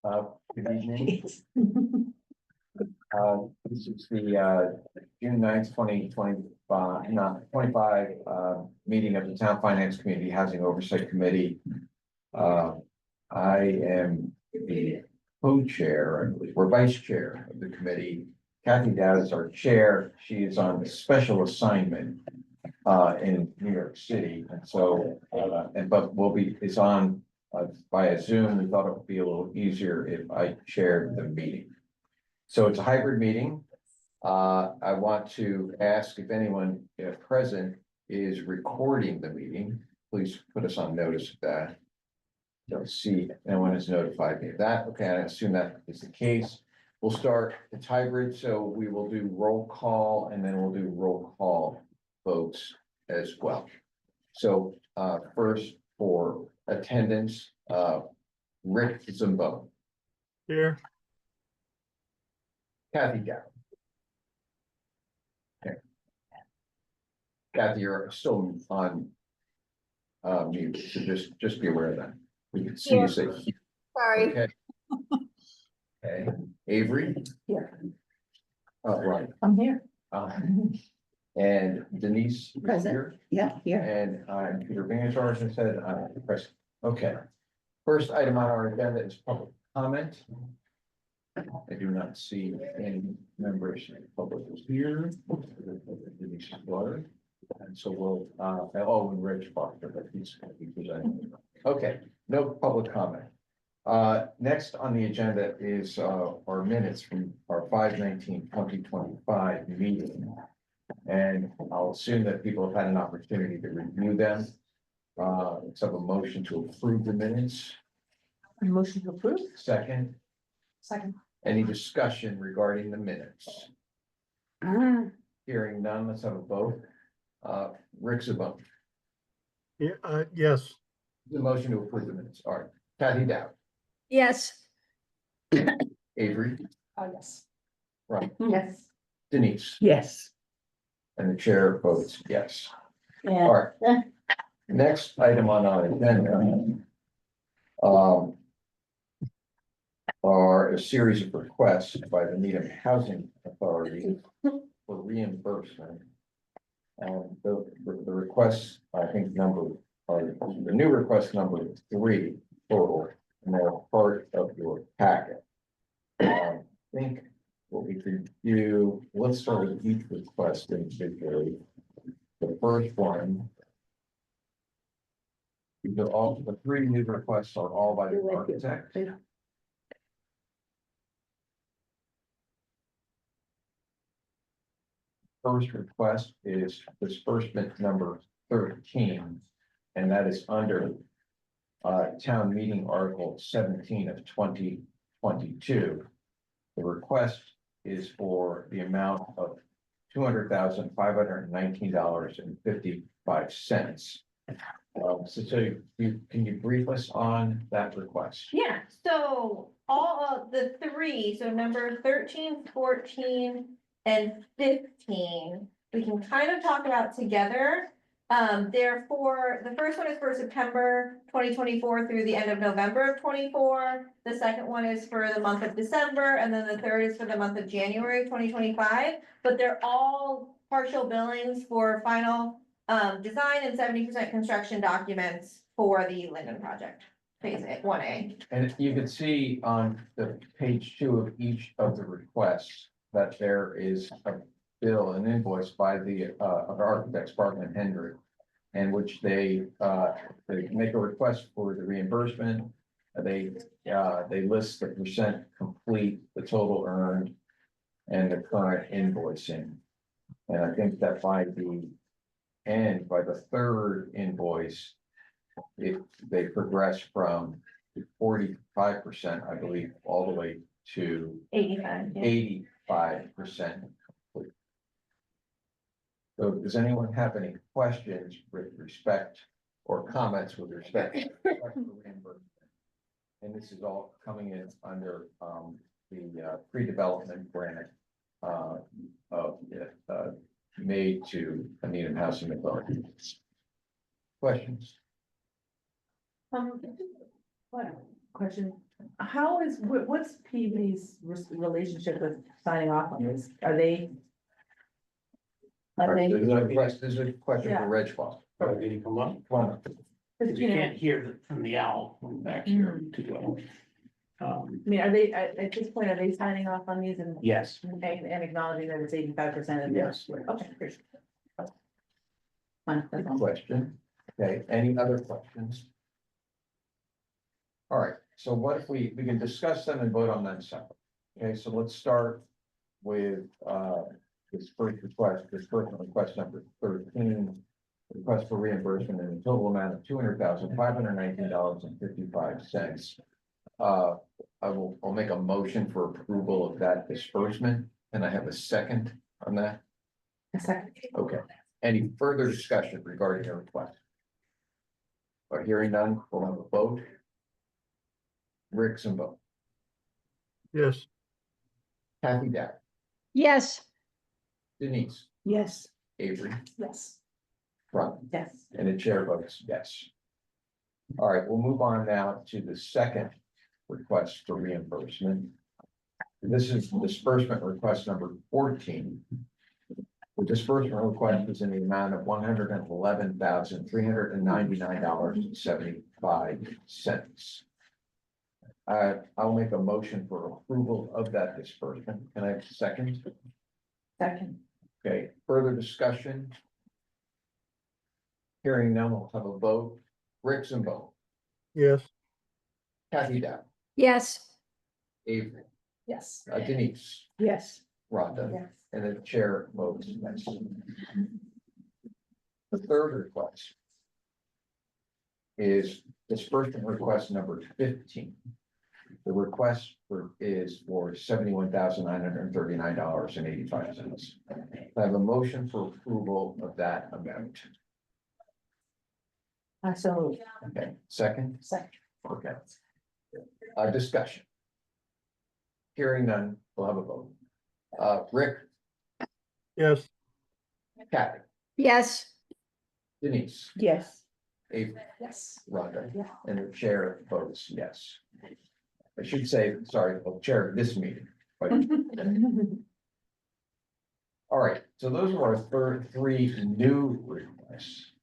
Good evening. This is the June 9th, 2025, not 25, meeting of the Town Finance Community Housing Oversight Committee. I am the co-chair, I believe, or vice chair of the committee. Kathy Dowd is our chair. She is on special assignment in New York City, and so but is on via Zoom. We thought it would be a little easier if I chaired the meeting. So it's a hybrid meeting. I want to ask if anyone present is recording the meeting. Please put us on notice of that. Don't see if anyone has notified me of that. Okay, I assume that is the case. We'll start. It's hybrid, so we will do roll call and then we'll do roll call votes as well. So first for attendance, Rick Zimbo. Here. Kathy Dowd. Okay. Kathy, you're still on mute, so just be aware of that. We can see you say. Sorry. Okay. Okay. Avery. Here. Right. I'm here. And Denise. is Present. here. Yeah, here. And Peter Vangersarsen said, present. Okay. First item on our agenda is public comment. I do not see any members of the public here. Denise is blurred. And so we'll, and Rich Foster, but he's going to be presenting. Okay, no public comment. Next on the agenda is our minutes from our 5/19/2025 meeting. And I'll assume that people have had an opportunity to review them. Let's have a motion to approve the minutes. A motion to approve? Second, Second. any discussion regarding the minutes? Hearing none, let's have a vote. Rick Zabon. Yeah, yes. The motion to approve the minutes. All right. Kathy Dowd. Yes. Avery. Oh, yes. Right. Yes. Denise. Yes. And the chair votes yes. Yeah. All right. Next item on our agenda are a series of requests by the Needham Housing Authority for reimbursement. And the requests, I think, the new request number 3 total, and they're part of your packet. I think what we could do, let's start with each request individually. The first one. The 3 new requests are all by the architect. First request is disbursement number 13, and that is under town meeting article 17 of 2022. The request is for the amount of $200,519.55. So can you brief us on that request? Yeah, so all of the 3, so number 13, 14, and 15, we can kind of talk about together. Therefore, the first one is for September 2024 through the end of November of 24. The second one is for the month of December, and then the third is for the month of January 2025. But they're all partial billings for final design and 70% construction documents for the Linden project, phase 1A. And you can see on the page 2 of each of the requests that there is a bill, an invoice by the architects, Barton and Hendrick, in which they make a request for the reimbursement. They list the percent complete, the total earned, and the current invoicing. And I think that by the end, by the third invoice, they progress from 45%, I believe, all the way to 85. Yeah. 85% complete. So does anyone have any questions with respect or comments with respect to reimbursement? And this is all coming in under the pre-development grant made to the Needham Housing Authority. Questions? What question? how is, what's PB's relationship with signing off on this? Are they? All Are right, they? there's a question Yeah. for Reg Foster. Probably didn't come up, Come on up. because you can't hear from the owl from back here too well. I mean, are they, at this point, are they signing off on these and Yes, acknowledging that it's 85% of this? yes. Okay, great. Fine, that's Good all. question. Okay, any other questions? All right, so what if we can discuss them and vote on them separately? Okay, so let's start with, this first request number 13. Request for reimbursement in a total amount of $200,519.55. I'll make a motion for approval of that disbursement, and I have a second on that. A second. Okay, any further discussion regarding the request? Or hearing none, we'll have a vote. Rick Zimbo, yes, Kathy Dow, Yes. Denise, Yes. Avery, Yes. Ron, Yes. and the chair votes yes. All right, we'll move on now to the second request for reimbursement. This is disbursement request number 14. The disbursement request is in the amount of $111,399.75. I'll make a motion for approval of that disbursement. Can I have a second? Second. Okay, further discussion? Hearing none, we'll have a vote. Rick Zimbo, yes, Kathy Dow, Yes. Avery, Yes. Denise, Yes. Rhonda, Yes. and the chair votes yes. The third request is disbursement request number 15. The request is for $71,939.85. I have a motion for approval of that amount. So, Okay, second, second. okay. Discussion. Hearing none, we'll have a vote. Rick, yes, Kathy, Yes. Denise, Yes. Avery, Yes. Rhonda, Yeah. and the chair votes yes. I should say, sorry, the chair of this meeting, but all right, so those are our three new requests.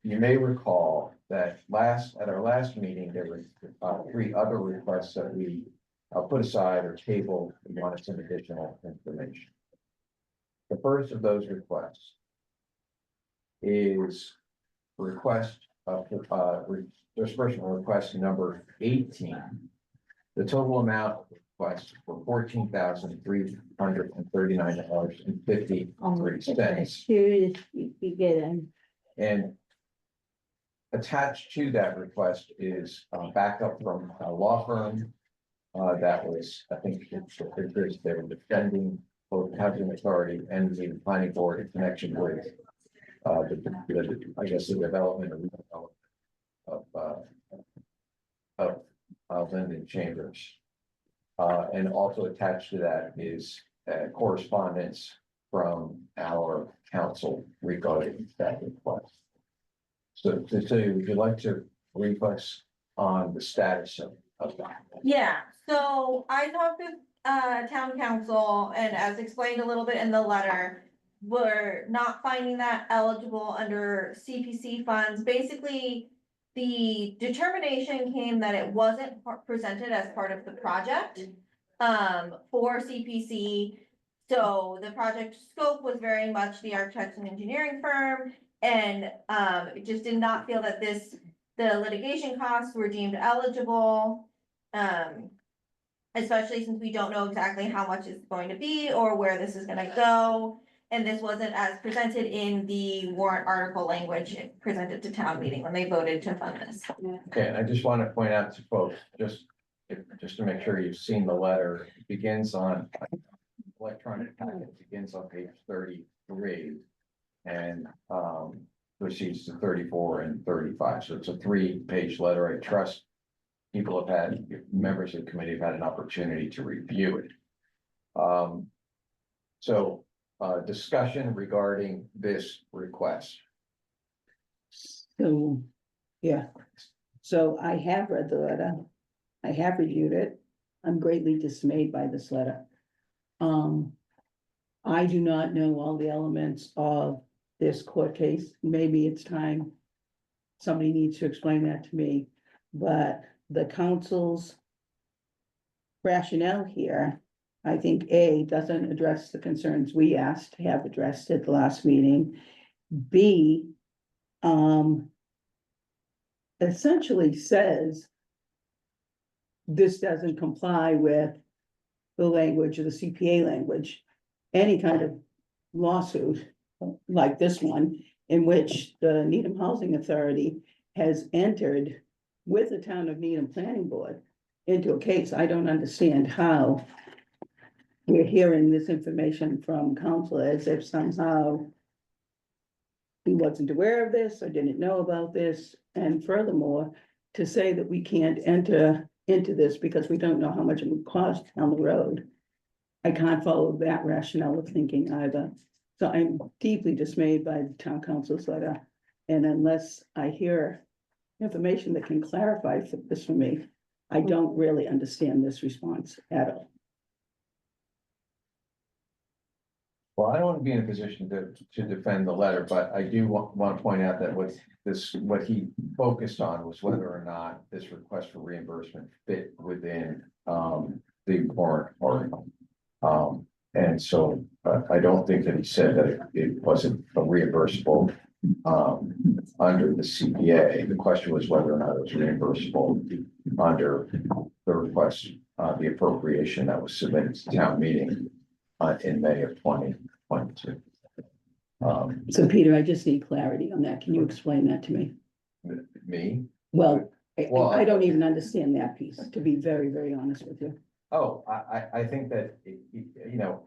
You may recall that at our last meeting, there were three other requests that we put aside or tabled. We wanted some additional information. The first of those requests is request of disbursement request number 18. The total amount of request for $14,339.53. You get in. And attached to that request is backup from a law firm that was, I think, they were defending both the housing authority and the planning board in connection with I guess the development and redevelopment of Linden Chambers. And also attached to that is correspondence from our council regarding that request. So, Cecilia, would you like to brief us on the status of that? Yeah, so I talked with town council, and as explained a little bit in the letter, we're not finding that eligible under CPC funds. Basically, the determination came that it wasn't presented as part of the project for CPC. So the project scope was very much the architects and engineering firm, and it just did not feel that the litigation costs were deemed eligible. Especially since we don't know exactly how much it's going to be or where this is gonna go. And this wasn't as presented in the warrant article language presented to town meeting when they voted to fund this. Okay, and I just want to point out to folks, just to make sure you've seen the letter, it begins on electronic packet, begins on page 33 and proceeds to 34 and 35. So it's a 3-page letter. I trust people have had, members of the committee have had an opportunity to review it. So discussion regarding this request. So, yeah, so I have read the letter, I have reviewed it, I'm greatly dismayed by this letter. I do not know all the elements of this court case. Maybe it's time somebody needs to explain that to me, but the council's rationale here, I think, A, doesn't address the concerns we asked to have addressed at the last meeting. B, essentially says this doesn't comply with the language of the CPA language. Any kind of lawsuit like this one, in which the Needham Housing Authority has entered with the town of Needham Planning Board into a case, I don't understand how we're hearing this information from council as if somehow he wasn't aware of this or didn't know about this. And furthermore, to say that we can't enter into this because we don't know how much it would cost down the road. I can't follow that rationale of thinking either. So I'm deeply dismayed by the town council's letter. And unless I hear information that can clarify this for me, I don't really understand this response at all. Well, I don't want to be in a position to defend the letter, but I do want to point out that what he focused on was whether or not this request for reimbursement fit within the warrant article. And so I don't think that he said that it wasn't a reimbursable under the CPA. The question was whether or not it was reimbursable under the request, the appropriation that was submitted to town meeting in May of 2022. So Peter, I just need clarity on that. Can you explain that to me? Me? Well, Well, I don't even understand that piece, to be very, very honest with you. Oh, I think that, you know,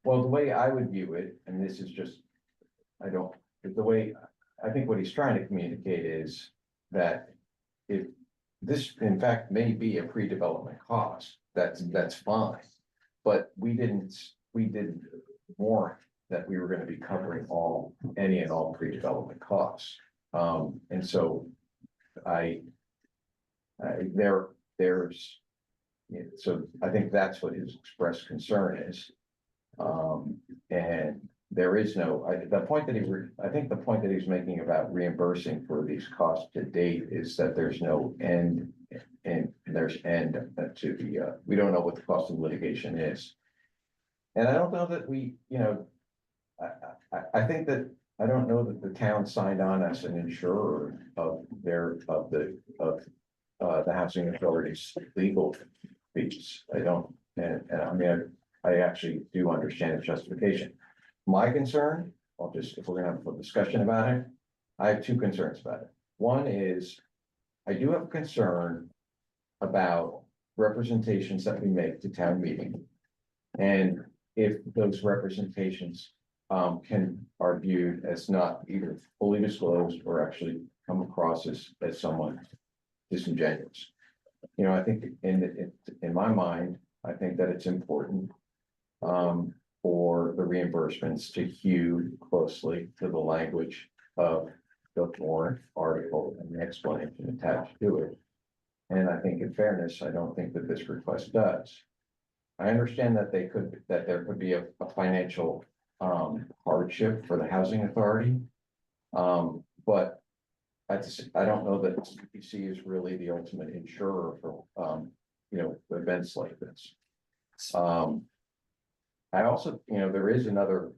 well, the way I would view it, and this is just, the way, I think what he's trying to communicate is that if this, in fact, may be a pre-development cost, that's fine. But we didn't warrant that we were gonna be covering any and all pre-development costs. And so there's, so I think that's what his expressed concern is. And there is no, I think the point that he's making about reimbursing for these costs to date is that there's no end. And there's end to the, we don't know what the cost of litigation is. And I don't know that we, you know, I think that, I don't know that the town signed on as an insurer of the housing authority's legal fees. I don't, and I mean, I actually do understand the justification. My concern, if we're gonna have a discussion about it, I have two concerns about it. One is, I do have a concern about representations that we make to town meeting. And if those representations are viewed as not either fully disclosed or actually come across as somewhat disingenuous. You know, I think in my mind, I think that it's important for the reimbursements to hew closely to the language of the warrant article and the explanation attached to it. And I think in fairness, I don't think that this request does. I understand that there could be a financial hardship for the housing authority. But I don't know that CPC is really the ultimate insurer for, you know, events like this. I also, you know,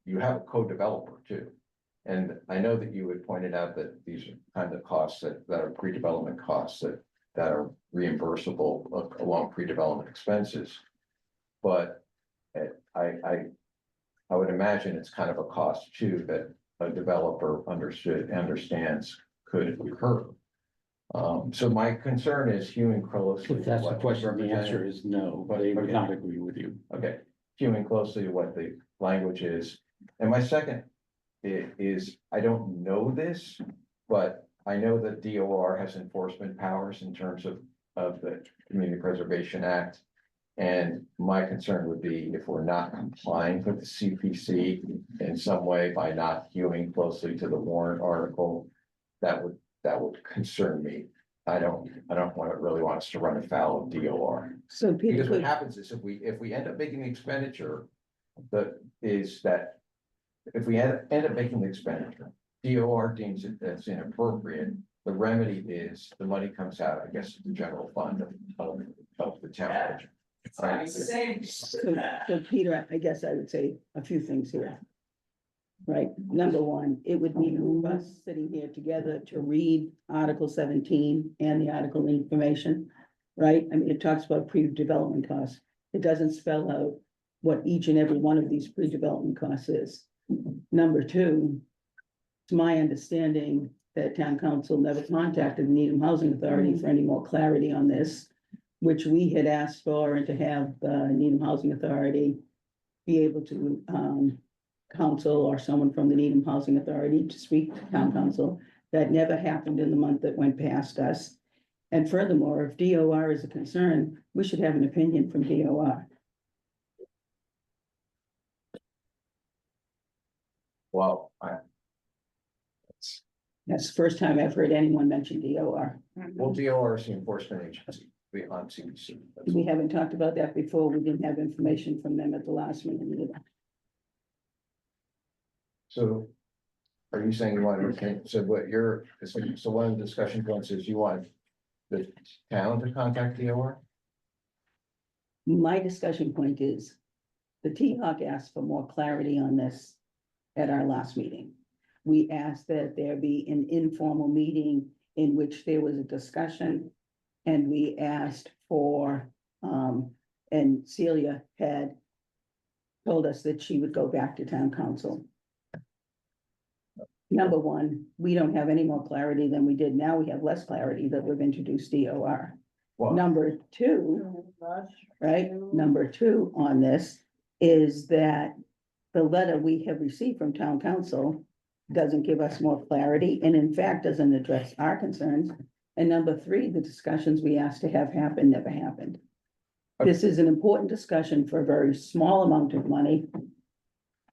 you have a co-developer too. And I know that you had pointed out that these are kind of costs that are pre-development costs that are reimbursable along pre-development expenses. But I would imagine it's kind of a cost too that a developer understands could occur. So my concern is hewing closely. If that's the what question, the represented- answer is no, but they would not agree with you. Okay, hewing closely to what the language is. And my second is, I don't know this, but I know that DOR has enforcement powers in terms of the Community Preservation Act. And my concern would be if we're not complying with the CPC in some way by not hewing closely to the warrant article, that would concern me. I don't really want us to run afoul of DOR. So Peter, Because what could, happens is if we end up making the expenditure, if we end up making the expenditure, DOR deems it that's inappropriate, the remedy is the money comes out, I guess, the general fund of the town budget. Right? so Peter, I guess I would say a few things here. Right, number one, it would be us sitting here together to read Article 17 and the article information. Right, I mean, it talks about pre-development costs. It doesn't spell out what each and every one of these pre-development costs is. Number two, it's my understanding that town council never contacted the Needham Housing Authority for any more clarity on this, which we had asked for, and to have the Needham Housing Authority be able to, council or someone from the Needham Housing Authority to speak to town council. That never happened in the month that went past us. And furthermore, if DOR is a concern, we should have an opinion from DOR. Well, That's the first time I've heard anyone mention DOR. well, DOR is the enforcement agency on CBC. We haven't talked about that before. We didn't have information from them at the last meeting either. So are you saying you want to, so what you're, so one of the discussion points is you want the town to contact DOR? My discussion point is, the T-Hawk asked for more clarity on this at our last meeting. We asked that there be an informal meeting in which there was a discussion. And we asked for, and Celia had told us that she would go back to town council. Number one, we don't have any more clarity than we did. Now we have less clarity that we've introduced DOR. Well, Number two, right? Number two on this is that the letter we have received from town council doesn't give us more clarity, and in fact, doesn't address our concerns. And number three, the discussions we asked to have happen never happened. This is an important discussion for a very small amount of money,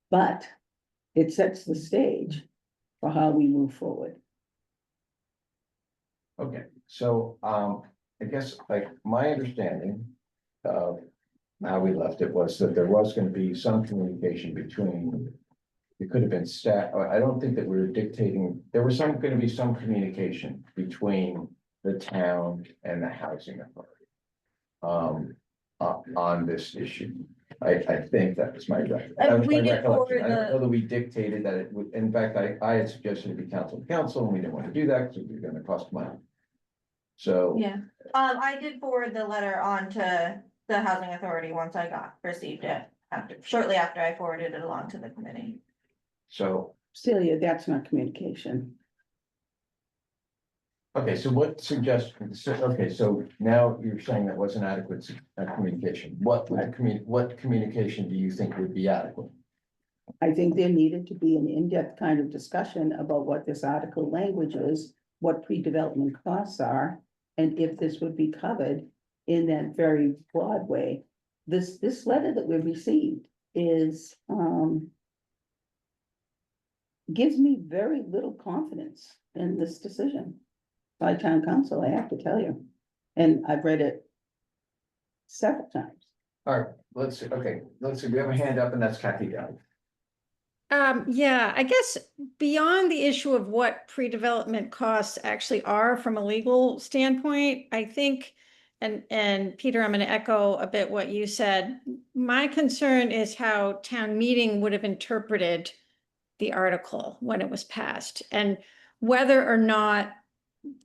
but it sets the stage for how we move forward. okay, so, I guess, like, my understanding of how we left it was that there was gonna be some communication between, it could have been staff, I don't think that we were dictating, there was gonna be some communication between the town and the housing authority. On this issue, I think that was my And we did recollection. forward I don't the- know that we dictated that it would, in fact, I had suggested it be council to council, and we didn't want to do that because it was gonna cost money. So. Yeah, I did forward the letter on to the housing authority once I received it, shortly after I forwarded it along to the committee. So, Celia, that's not communication. okay, so what so now you're saying that wasn't adequate communication. What communication do you think would be adequate? I think there needed to be an in-depth kind of discussion about what this article language is, what pre-development costs are, and if this would be covered in that very broad way. This letter that we've received is, gives me very little confidence in this decision by town council, I have to tell you. And I've read it several times. All right, let's see, we have a hand up, and that's Kathy Dow. Yeah, I guess beyond the issue of what pre-development costs actually are from a legal standpoint, I think, and Peter, I'm gonna echo a bit what you said. My concern is how town meeting would have interpreted the article when it was passed, and whether or not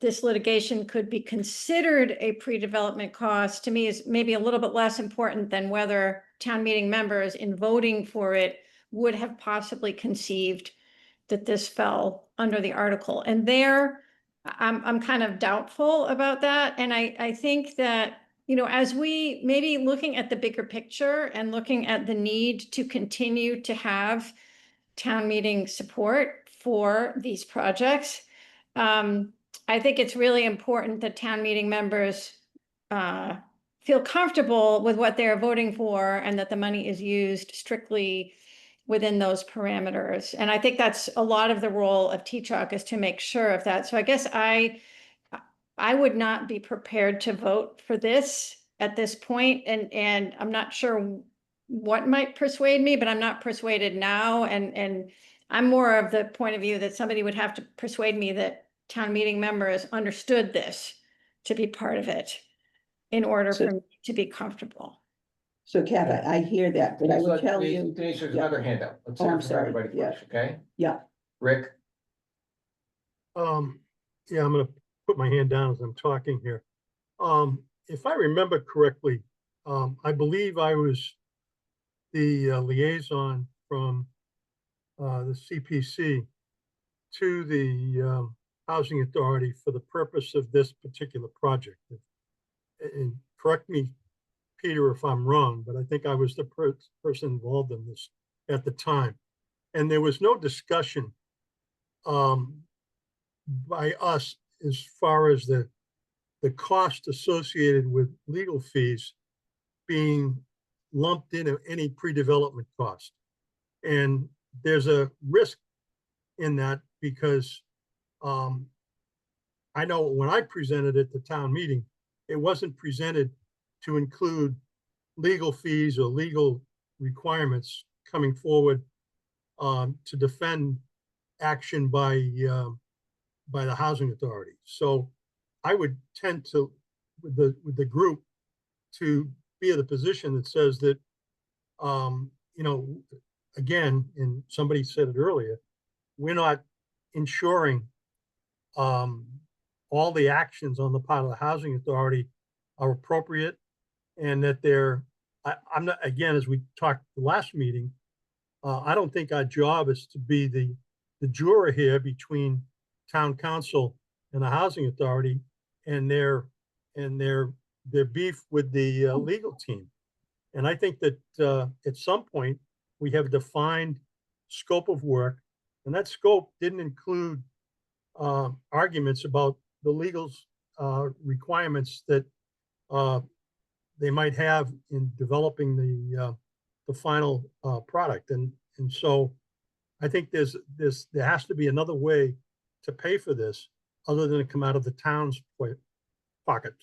this litigation could be considered a pre-development cost, to me, is maybe a little bit less important than whether town meeting members in voting for it would have possibly conceived that this fell under the article. And there, I'm kind of doubtful about that. And I think that, you know, as we maybe looking at the bigger picture and looking at the need to continue to have town meeting support for these projects, I think it's really important that town meeting members feel comfortable with what they're voting for and that the money is used strictly within those parameters. And I think that's a lot of the role of TCHOC, is to make sure of that. So I guess I I would not be prepared to vote for this at this point, and I'm not sure what might persuade me, but I'm not persuaded now, and I'm more of the point of view that somebody would have to persuade me that town meeting members understood this to be part of it in order So- for me to be comfortable. So Kath, I hear that, but I Denise, will let- tell Denise, you, Denise, there's yeah. another handout. Let's Oh, hear I'm from sorry. everybody Yeah. first, okay? yeah, Rick? Yeah, I'm gonna put my hand down as I'm talking here. If I remember correctly, I believe I was the liaison from the CPC to the Housing Authority for the purpose of this particular project. And correct me, Peter, if I'm wrong, but I think I was the person involved in this at the time. And there was no discussion by us as far as the cost associated with legal fees being lumped into any pre-development cost. And there's a risk in that because I know when I presented at the town meeting, it wasn't presented to include legal fees or legal requirements coming forward to defend action by the housing authority. So I would tend to, with the group, to be in the position that says that, you know, again, and somebody said it earlier, we're not ensuring all the actions on the part of the housing authority are appropriate and that they're, I'm not, again, as we talked the last meeting, I don't think our job is to be the juror here between town council and the housing authority and their beef with the legal team. And I think that at some point we have defined scope of work, and that scope didn't include arguments about the legal requirements that they might have in developing the final product. And so I think there has to be another way to pay for this other than to come out of the town's pocket.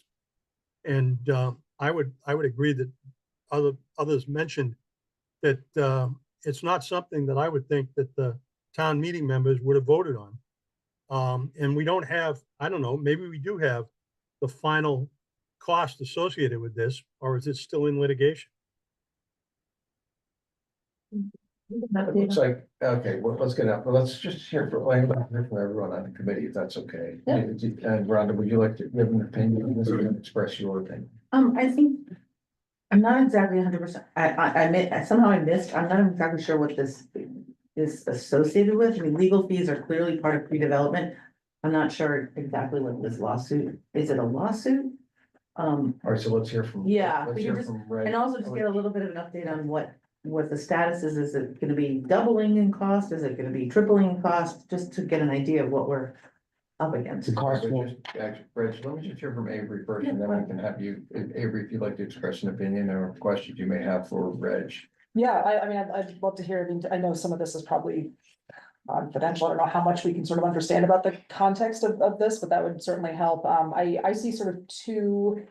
And I would agree that others mentioned that it's not something that I would think that the town meeting members would have voted on. And we don't have, I don't know, maybe we do have the final cost associated with this, or is it still in litigation? It looks like, okay, well, let's get up, but let's just hear from everyone on the committee, if that's okay. Yeah. And Rhonda, would you like to give an opinion on this or express your opinion? I think, I'm not exactly 100%, somehow I missed, I'm not exactly sure what this is associated with. I mean, legal fees are clearly part of pre-development. I'm not sure exactly what this lawsuit, is it a lawsuit? All right, so let's hear from. Yeah, Let's we hear can just- from Red. And also just get a little bit of an update on what the status is. Is it gonna be doubling in cost? Is it gonna be tripling in cost? Just to get an idea of what we're up against. The cost will. Actually, Reg, let me just hear from Avery first, and then we can have you, Avery, if you'd like to express an opinion or questions you may have for Reg. Yeah, I mean, I'd love to hear, I mean, I know some of this is probably confidential. I don't know how much we can sort of understand about the context of this, but that would certainly help. I see sort of two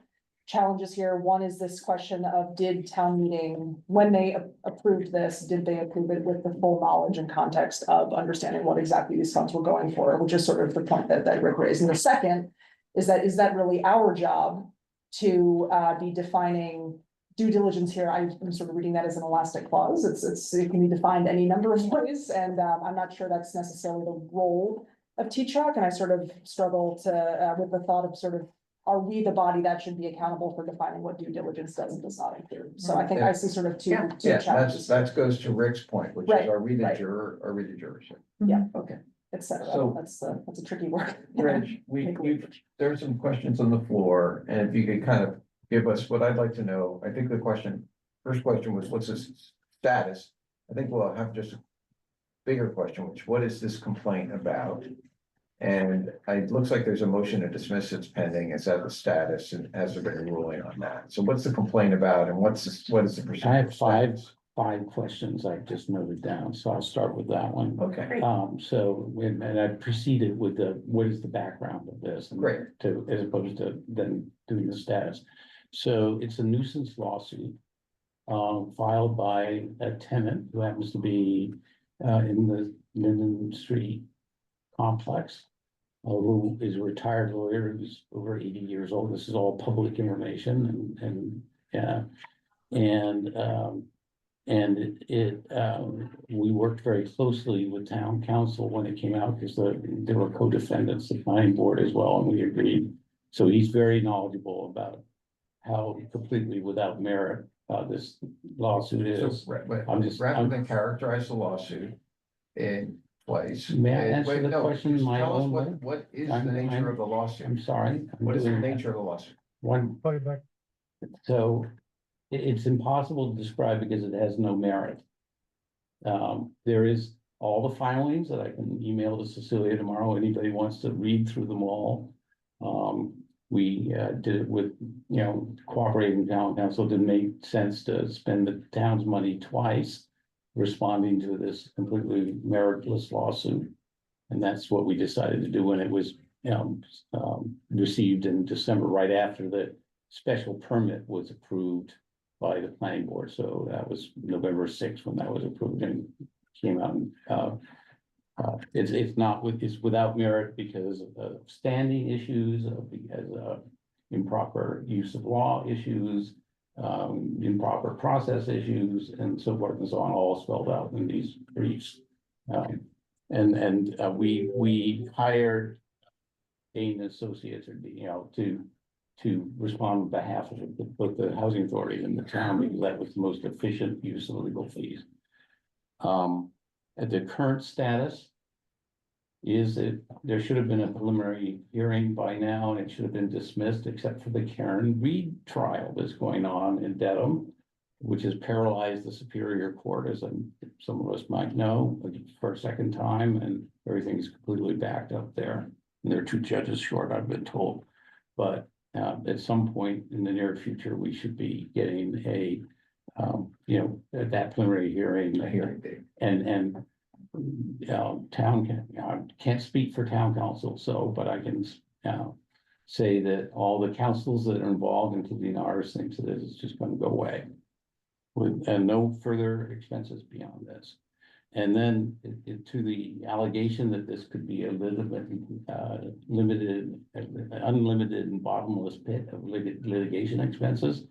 challenges here. One is this question of did town meeting, when they approved this, did they approve it with the full knowledge and context of understanding what exactly these funds were going for, which is sort of the point that Rick raised. And the second is that really our job to be defining due diligence here? I'm sort of reading that as an elastic clause. It can be defined any number of ways, and I'm not sure that's necessarily the role of TCHOC, and I sort of struggle to with the thought of sort of, are we the body that should be accountable for defining what due diligence does and does not include? So I think I see sort of two Yeah, challenges. that goes to Rick's point, which is, Right, are we the right. juror, are we the jurors? Yeah, okay, et cetera. So- That's a tricky word. Reg, there's some questions on the floor, and if you could kind of give us what I'd like to know. I think first question was, what's this status? I think we'll have just a bigger question, which what is this complaint about? And it looks like there's a motion to dismiss, it's pending. Is that the status, and has there been a ruling on that? So what's the complaint about, and what is the procedure? I have five 5 questions I've just noted down, so I'll start with that one. Okay, And I proceeded with what is the background of this? and Great. as opposed to then doing the status. So it's a nuisance lawsuit. Filed by a tenant who happens to be, in the Linden Street complex. Who is a retired lawyer, who's over 80 years old. This is all public information we worked very closely with town council when it came out because there were co-defendants, the planning board as well, and we agreed. So he's very knowledgeable about how completely without merit this lawsuit so, is. rather I'm- than characterize the lawsuit in place. May I and- answer wait, the no, question in just my tell us own way? what is the I'm- nature I'm- of the lawsuit? I'm sorry. I'm What is the doing that. nature of the lawsuit? One, Play it back. so it's impossible to describe because it has no merit. There is all the filings that I can email to Cecilia tomorrow. Anybody wants to read through them all. We did it with, cooperating town council. It didn't make sense to spend the town's money twice responding to this completely meritless lawsuit. And that's what we decided to do when it was, received in December, right after the special permit was approved by the planning board. So that was November 6th when that was approved and came out. It's without merit because of standing issues, because of improper use of law issues, improper process issues, and so forth and so on, all spelled out in these briefs. We hired Dane Associates, to respond on behalf of both the housing authority and the town, because that was the most efficient use of legal fees. At the current status is that there should have been a preliminary hearing by now, and it should have been dismissed, except for the Karen Reed trial that's going on in Dedham, which has paralyzed the Superior Court, as some of us might know, for a second time, and everything's completely backed up there. And there are 2 judges short, I've been told. But at some point in the near future, we should be getting that preliminary hearing. A hearing date. And I can't speak for town council, but I can say that all the councils that are involved, including ours, thinks that it's just going to go away with no further expenses beyond this. And then to the allegation that this could be a unlimited and bottomless pit of litigation expenses.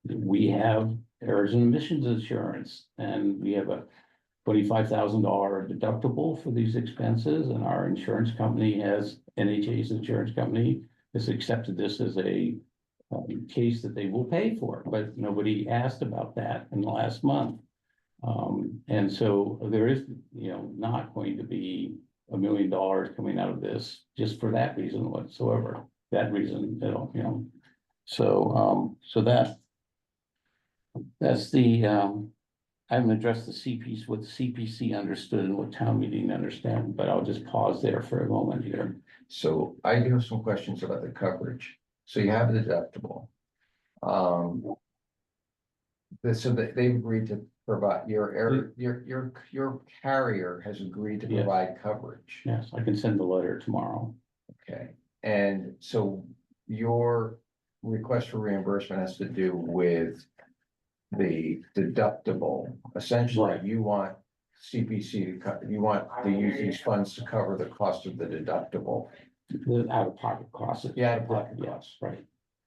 We have errors and omissions insurance, and we have a $25,000 deductible for these expenses, and our insurance company NHA's insurance company has accepted this as a case that they will pay for, but nobody asked about that in the last month. And so there is, not going to be $1 million coming out of this just for that reason whatsoever. That reason, so that's the, I haven't addressed the CPC, what the CPC understood and what town meeting understand, but I'll just pause there for a moment here. So I do have some questions about the coverage. So you have the deductible. So they've agreed to provide your carrier has agreed to Yes. provide coverage. Yes, I can send a letter tomorrow. Okay, and so your request for reimbursement has to do with the deductible. Essentially, Right. you want CPC you want to use these funds to cover the cost of the deductible. The out-of-pocket costs. Yeah, out-of-pocket Yes, costs. right.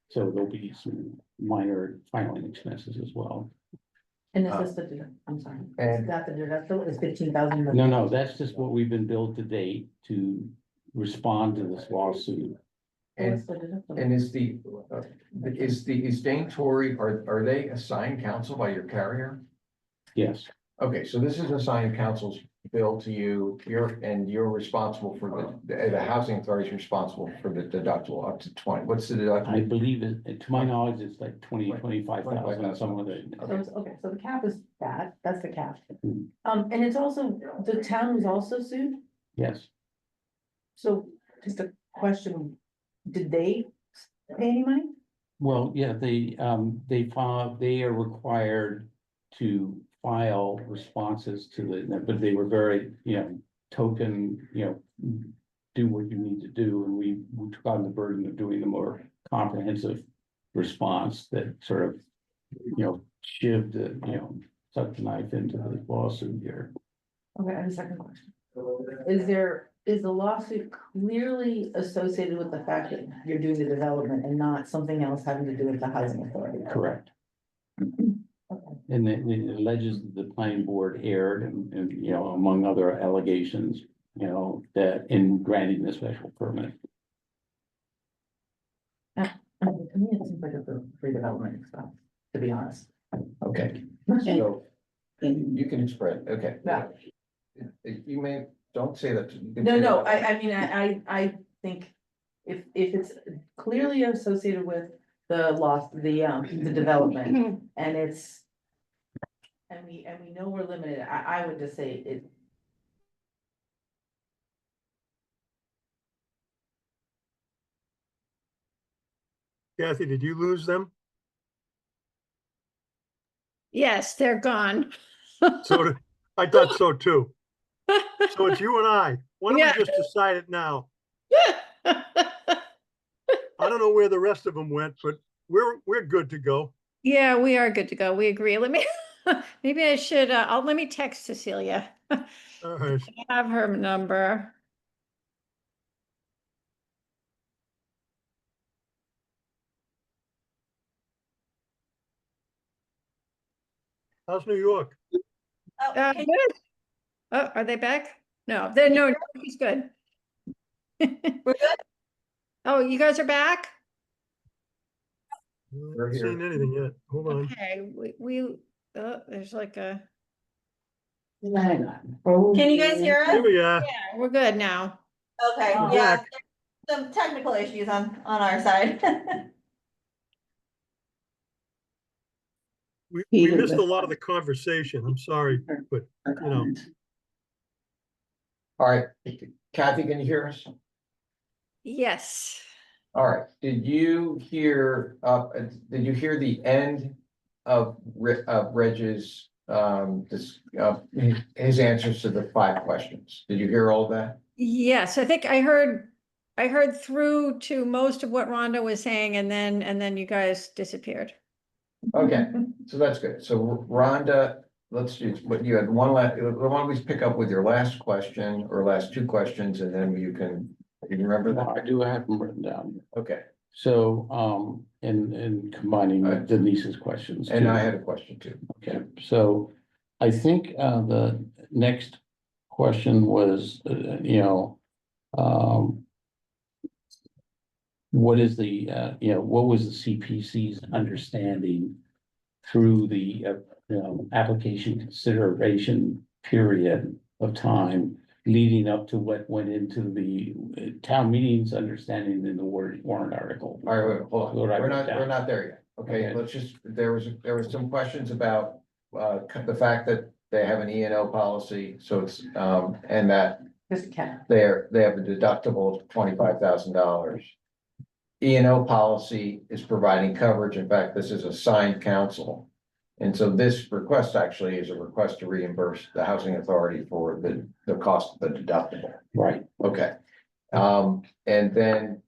So there'll be some minor filing expenses as well. And is this I'm sorry, is and- that the deductible is 15,000? No, that's just what we've been billed to date to respond to this lawsuit. What's the deductible? And is Dane Torrey, are they assigned counsel by your carrier? Yes, Okay, so this is assigned counsel's bill to you, you're responsible for the housing authority is responsible for the deductible up to 20. What's the I deductible? believe it, to my knowledge, it's like 25,000, some of it. So it's, okay, so the cap is that, that's the cap. Hmm. And it's also, the town was also sued, Yes, so just a question, did they pay any money? Well, yeah, they are required to file responses to but they were very, token, do what you need to do, and we took on the burden of doing the more comprehensive response that sort of, shivved the, sucked the knife into the lawsuit here. Okay, I have a second question. Is the lawsuit clearly associated with the fact that you're doing the development and not something else having to do with the housing authority? Correct. And it alleges that the planning board erred and, among other allegations, that in granting the special permit. To me, it seems like a redevelopment expense, to be honest. Okay, so And you can spread, okay. Yeah. You may, don't say that. you can No, say no, that. I mean, I think if it's clearly associated with the loss, the development, and it's. And we know we're limited, I would just say it. Kathy, did you lose them? Yes, they're gone. So did, I thought so too. So it's you and I. Why don't Yeah. we just decide it now? I don't know where the rest of them went, but we're good to go. Yeah, we are good to go. We agree. Let me, maybe I should, let me text Cecilia. All right. I have her number. How's New York? Oh, can- Good. Oh, are they back? No, they're, no, he's good. We're good? Oh, you guys are back? I We're haven't seen here. anything yet. Hold on. Okay, there's like a, hang on. Can you guys hear Here us? we are. yeah, we're good now. Okay, Oh. yeah, Back. there's some technical issues on our side. We Peter, missed a the- lot of the conversation. I'm sorry, but you know. All right, Kathy, can you hear us? Yes. All right, did you hear the end of Reg's, his answers to the 5 questions? Did you hear all of that? Yes, I think I heard through to most of what Rhonda was saying, and then you guys disappeared. Okay, so that's good. So Rhonda, let's do what you had one last, why don't we pick up with your last question or last 2 questions, and then you can remember I that? do have them written down. Okay, So, and combining with Denise's questions. and too. I had a question too. Okay, so I think the next question was, what is the, what was the CPC's understanding through the, application consideration period of time leading up to what went into the town meeting's understanding in the warrant article? All right, wait, hold on, What I we're wrote down. not there yet. Okay, Okay. let's just, there was some questions about the fact that they have an E&O policy, so it's, and that Just Ken. they have a deductible of $25,000. E&O policy is providing coverage. In fact, this is a signed council. And so this request actually is a request to reimburse the housing authority for the cost of the deductible. Right, Okay. And then,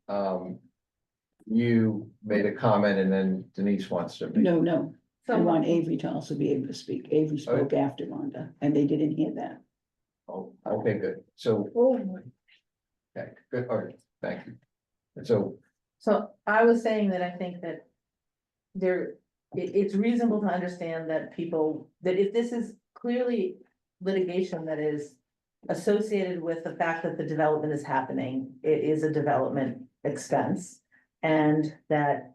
you made a comment and then Denise wants to. No, I So want Avery to also be able to speak. Avery spoke after Rhonda, and they didn't hear that. Oh, okay, good. So, okay, good. All right, thank you. And So I was saying that I think that it's reasonable to understand that that if this is clearly litigation that is associated with the fact that the development is happening, it is a development expense. And that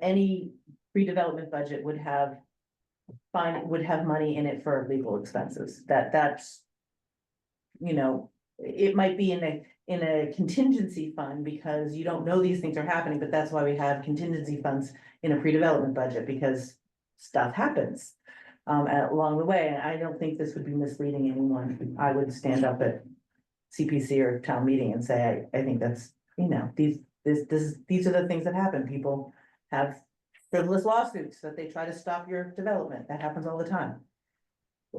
any redevelopment budget would have money in it for legal expenses, that's, it might be in a contingency fund because you don't know these things are happening, but that's why we have contingency funds in a pre-development budget, because stuff happens along the way, and I don't think this would be misleading anyone. I would stand up at CPC or town meeting and say, I think that's, these are the things that happen. People have frivolous lawsuits that they try to stop your development. That happens all the time.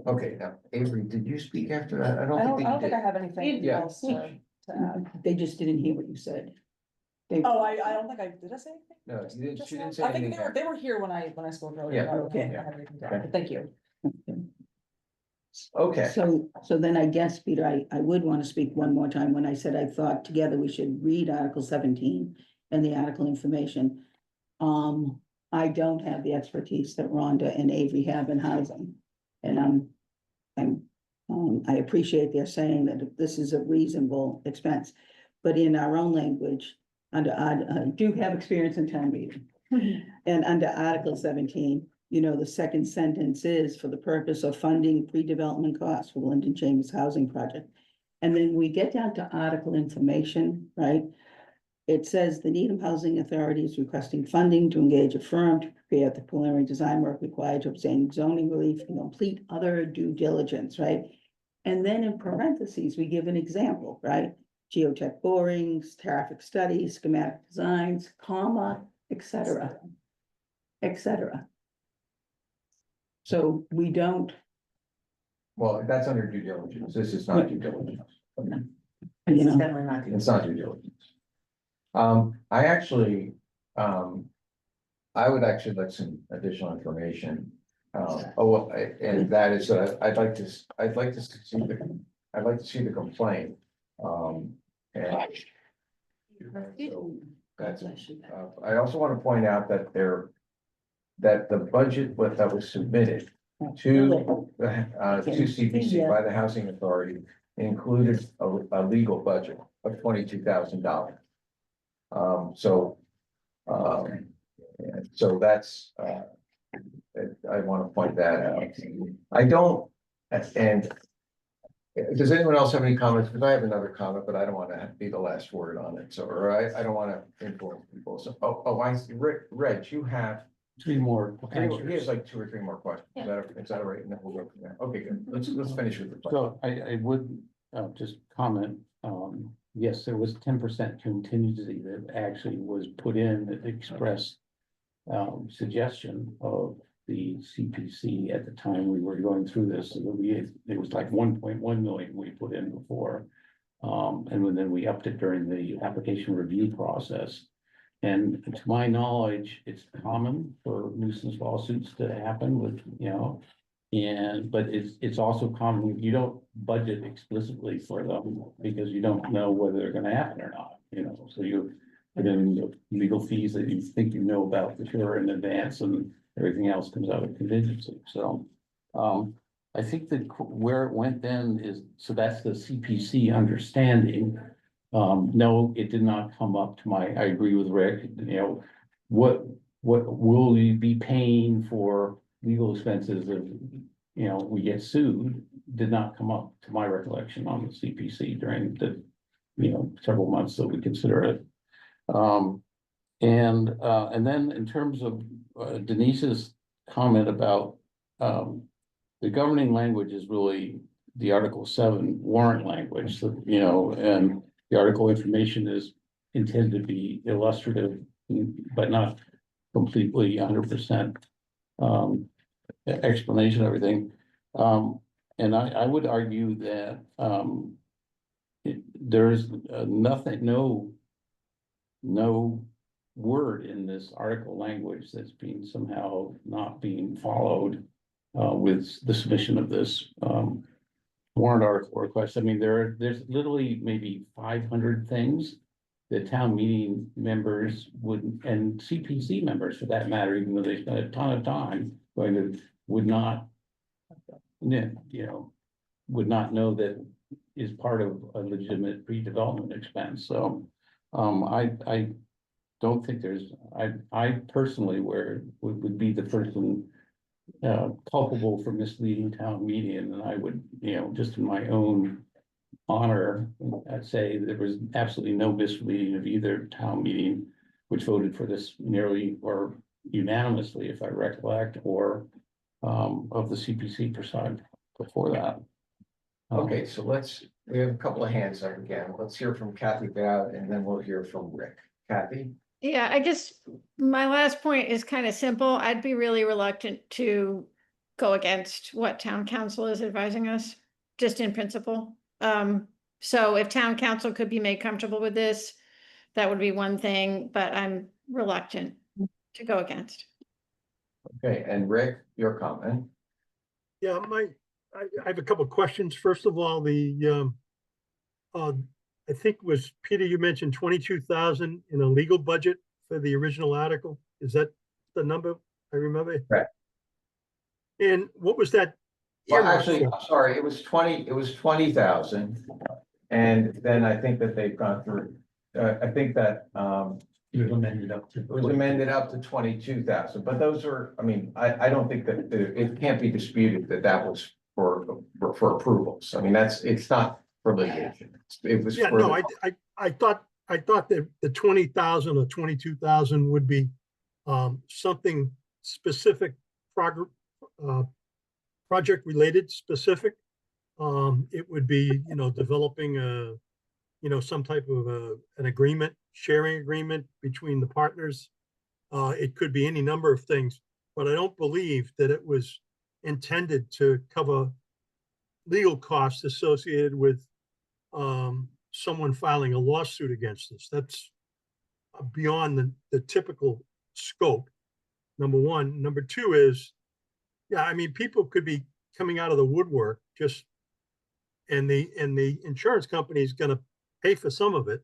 Okay, now, Avery, did you speak after that? I I don't don't think you think I did. have anything Yeah. else to add. They just didn't hear what you said. They- Oh, I don't think did I say anything? No, you didn't, Just she now? didn't say I think anything. they were here when I spoke earlier. Yeah, I don't think okay. I have anything to add, but thank you. Okay, So then I guess, Peter, I would want to speak one more time when I said I thought together we should read Article 17 and the article information. I don't have the expertise that Rhonda and Avery have in housing. And I appreciate their saying that this is a reasonable expense. But in our own language, I do have experience in town meeting. And under Article 17, you know, the second sentence is for the purpose of funding pre-development costs for the Linden Chambers Housing Project. And then we get down to article information, right? It says the Needham Housing Authority is requesting funding to engage a firm to prepare the preliminary design work required to obtain zoning relief and complete other due diligence, right? And then in parentheses, we give an example, right? Geotech borings, traffic studies, schematic designs, comma, et cetera, et cetera. So we don't, well, that's under due diligence. This is not due diligence. It's you know, definitely not. It's not due diligence. I actually, I would actually like some additional information. And that is that I'd like to see the complaint. And so that's, I also want to point out that that the budget that was submitted to CPC by the Housing Authority included a legal budget of $22,000. So that's, I want to point that out. I don't, and does anyone else have any comments? Because I have another comment, but I don't want to be the last word on it. So, or I don't want to influence people. So, I see, Reg, you have. 3 more. He has like 2 or 3 more questions. Is that all right? And then we'll go from there. Okay, good. Let's finish with the question. So I would just comment, yes, there was 10% contingency that actually was put in that expressed suggestion of the CPC at the time we were going through this. So it was like 1.1 million we put in before. And then we upped it during the application review process. And to my knowledge, it's common for nuisance lawsuits to happen with, you know, but it's also common, you don't budget explicitly for them because you don't know whether they're gonna happen or not, you know, so you put in the legal fees that you think you know about for sure in advance, and everything else comes out of contingency, so. I think that where it went then is, so that's the CPC understanding. No, it did not come up to I agree with Rick, you know, what will you be paying for legal expenses if, you know, we get sued, did not come up to my recollection on the CPC during the, you know, several months that we consider it. And then in terms of Denise's comment about the governing language is really the Article 7 warrant language, so, you know, and the article information is intended to be illustrative, but not completely 100% explanation of everything. And I would argue that there's nothing, no word in this article language that's being somehow not being followed with the submission of this warrant article request. I mean, there's literally maybe 500 things that town meeting members would, and CPC members for that matter, even though they spent a ton of time would not, you know, would not know that is part of a legitimate pre-development expense. So I don't think I personally would be the person culpable for misleading town meeting, and I would, you know, just in my own honor, I'd say there was absolutely no misleading of either town meeting, which voted for this nearly or unanimously, if I recollect, or of the CPC preside before that. Okay, so we have a couple of hands up again. Let's hear from Kathy Bowd, and then we'll hear from Rick. Kathy? Yeah, I guess my last point is kind of simple. I'd be really reluctant to go against what town council is advising us, just in principle. So if town council could be made comfortable with this, that would be one thing, but I'm reluctant to go against. Okay, and Rick, your comment? Yeah, I have a couple of questions. First of all, I think it was, Peter, you mentioned 22,000 in a legal budget for the original article. Is that the number I remember? Correct. And what was that? Well, earmarked actually, for? I'm sorry, it was 20,000. And then I think that they've gone through, I think that, It was amended up to. it was amended up to 22,000, but those are, I mean, I don't think that, it can't be disputed that that was for approvals. I mean, it's not for litigation. It was Yeah, for. no, I thought that the 20,000 or 22,000 would be something specific, project related specific. It would be, developing some type of an agreement, sharing agreement between the partners. It could be any number of things, but I don't believe that it was intended to cover legal costs associated with someone filing a lawsuit against us. That's beyond the typical scope, number one. Number two is, yeah, I mean, people could be coming out of the woodwork and the insurance company is gonna pay for some of it.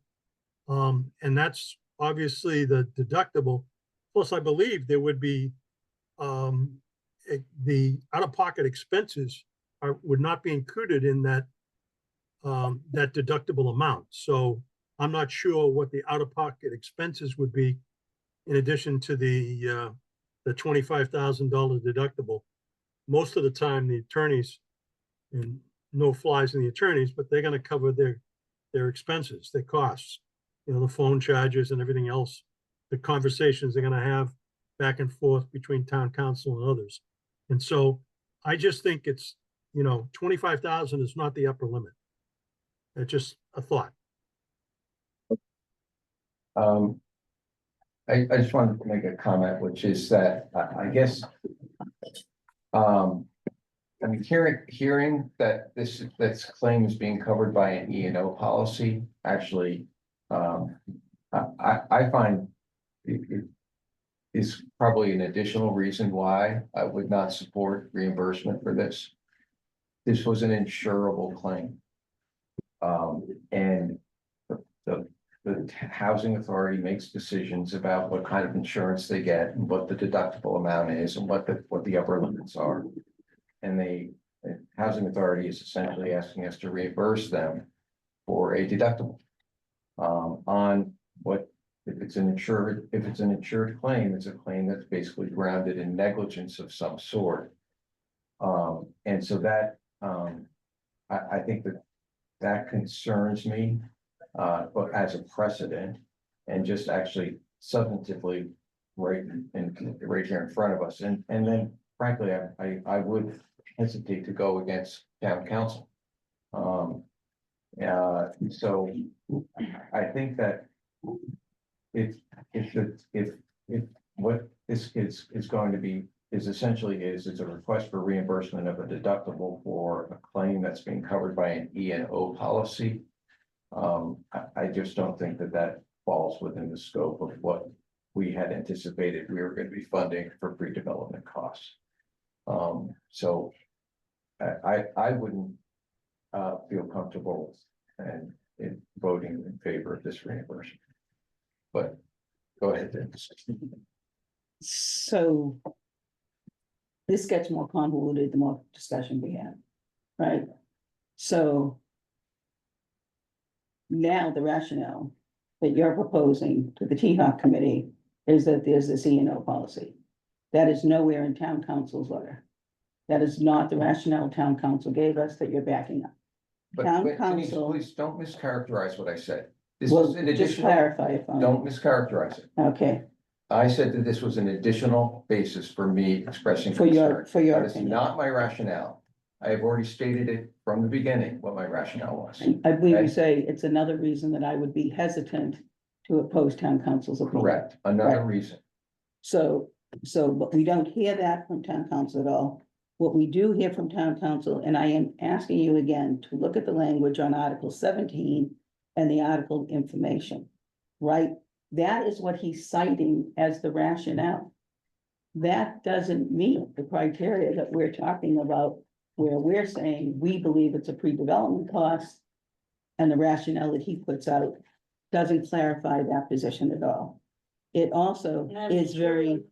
And that's obviously the deductible. Plus, I believe there would be the out-of-pocket expenses would not be included in that deductible amount. So I'm not sure what the out-of-pocket expenses would be in addition to the $25,000 deductible. Most of the time, the attorneys, and no flies in the attorneys, but they're going to cover their expenses, their costs, the phone charges and everything else, the conversations they're going to have back and forth between town council and others. And so I just think it's, 25,000 is not the upper limit. It's just a thought. I just wanted to make a comment, which is that I guess. I mean, hearing that this claim is being covered by an E&O policy, actually, I find it is probably an additional reason why I would not support reimbursement for this. This was an insurable claim. And the housing authority makes decisions about what kind of insurance they get and what the deductible amount is and what the upper limits are. And the housing authority is essentially asking us to reimburse them for a deductible. On what, if it's an insured claim, it's a claim that's basically grounded in negligence of some sort. And so that, I think that concerns me, but as a precedent, and just actually substantively right here in front of us. And then frankly, I would hesitate to go against town council. So I think that if what this is going to be is essentially is a request for reimbursement of a deductible for a claim that's being covered by an E&O policy. I just don't think that falls within the scope of what we had anticipated we were going to be funding for pre-development costs. So I wouldn't feel comfortable in voting in favor of this reimbursement. But go ahead, Dennis. So this gets more convoluted the more discussion we have, right? So now the rationale that you're proposing to the THOC committee is that there's this E&O policy. That is nowhere in town council's letter. That is not the rationale town council gave us that you're backing up. But Town Denise, council- please don't mischaracterize what I said. This Well, was an just additional, clarify if I'm, don't mischaracterize it. okay, I said that this was an additional basis for me expressing for your concern. That is opinion. not my rationale. I have already stated it from the beginning, what my rationale was. I believe Okay. you say it's another reason that I would be hesitant to oppose town council's opinion. Correct, another Right. reason. But we don't hear that from town council at all. What we do hear from town council, and I am asking you again to look at the language on Article 17 and the article information, right? That is what he's citing as the rationale. That doesn't meet the criteria that we're talking about, where we're saying we believe it's a pre-development cost. And the rationale that he puts out doesn't clarify that position at all. It also is very,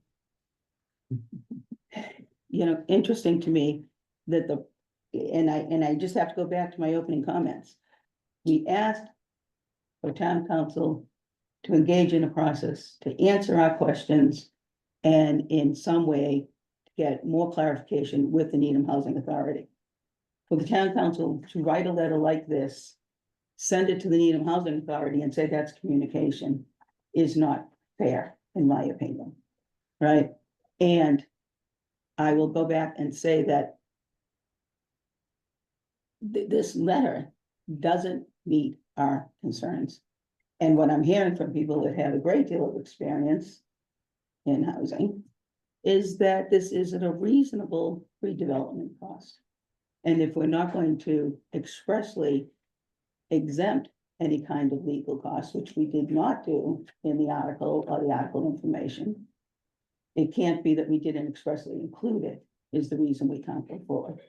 interesting to me that and I just have to go back to my opening comments. We asked for town council to engage in a process, to answer our questions, and in some way get more clarification with the Needham Housing Authority. For the town council to write a letter like this, send it to the Needham Housing Authority and say that's communication is not fair, in my opinion, right? And I will go back and say that this letter doesn't meet our concerns. And what I'm hearing from people that have a great deal of experience in housing is that this isn't a reasonable redevelopment cost. And if we're not going to expressly exempt any kind of legal costs, which we did not do in the article or the article information, it can't be that we didn't expressly include it, is the reason we can't go forward.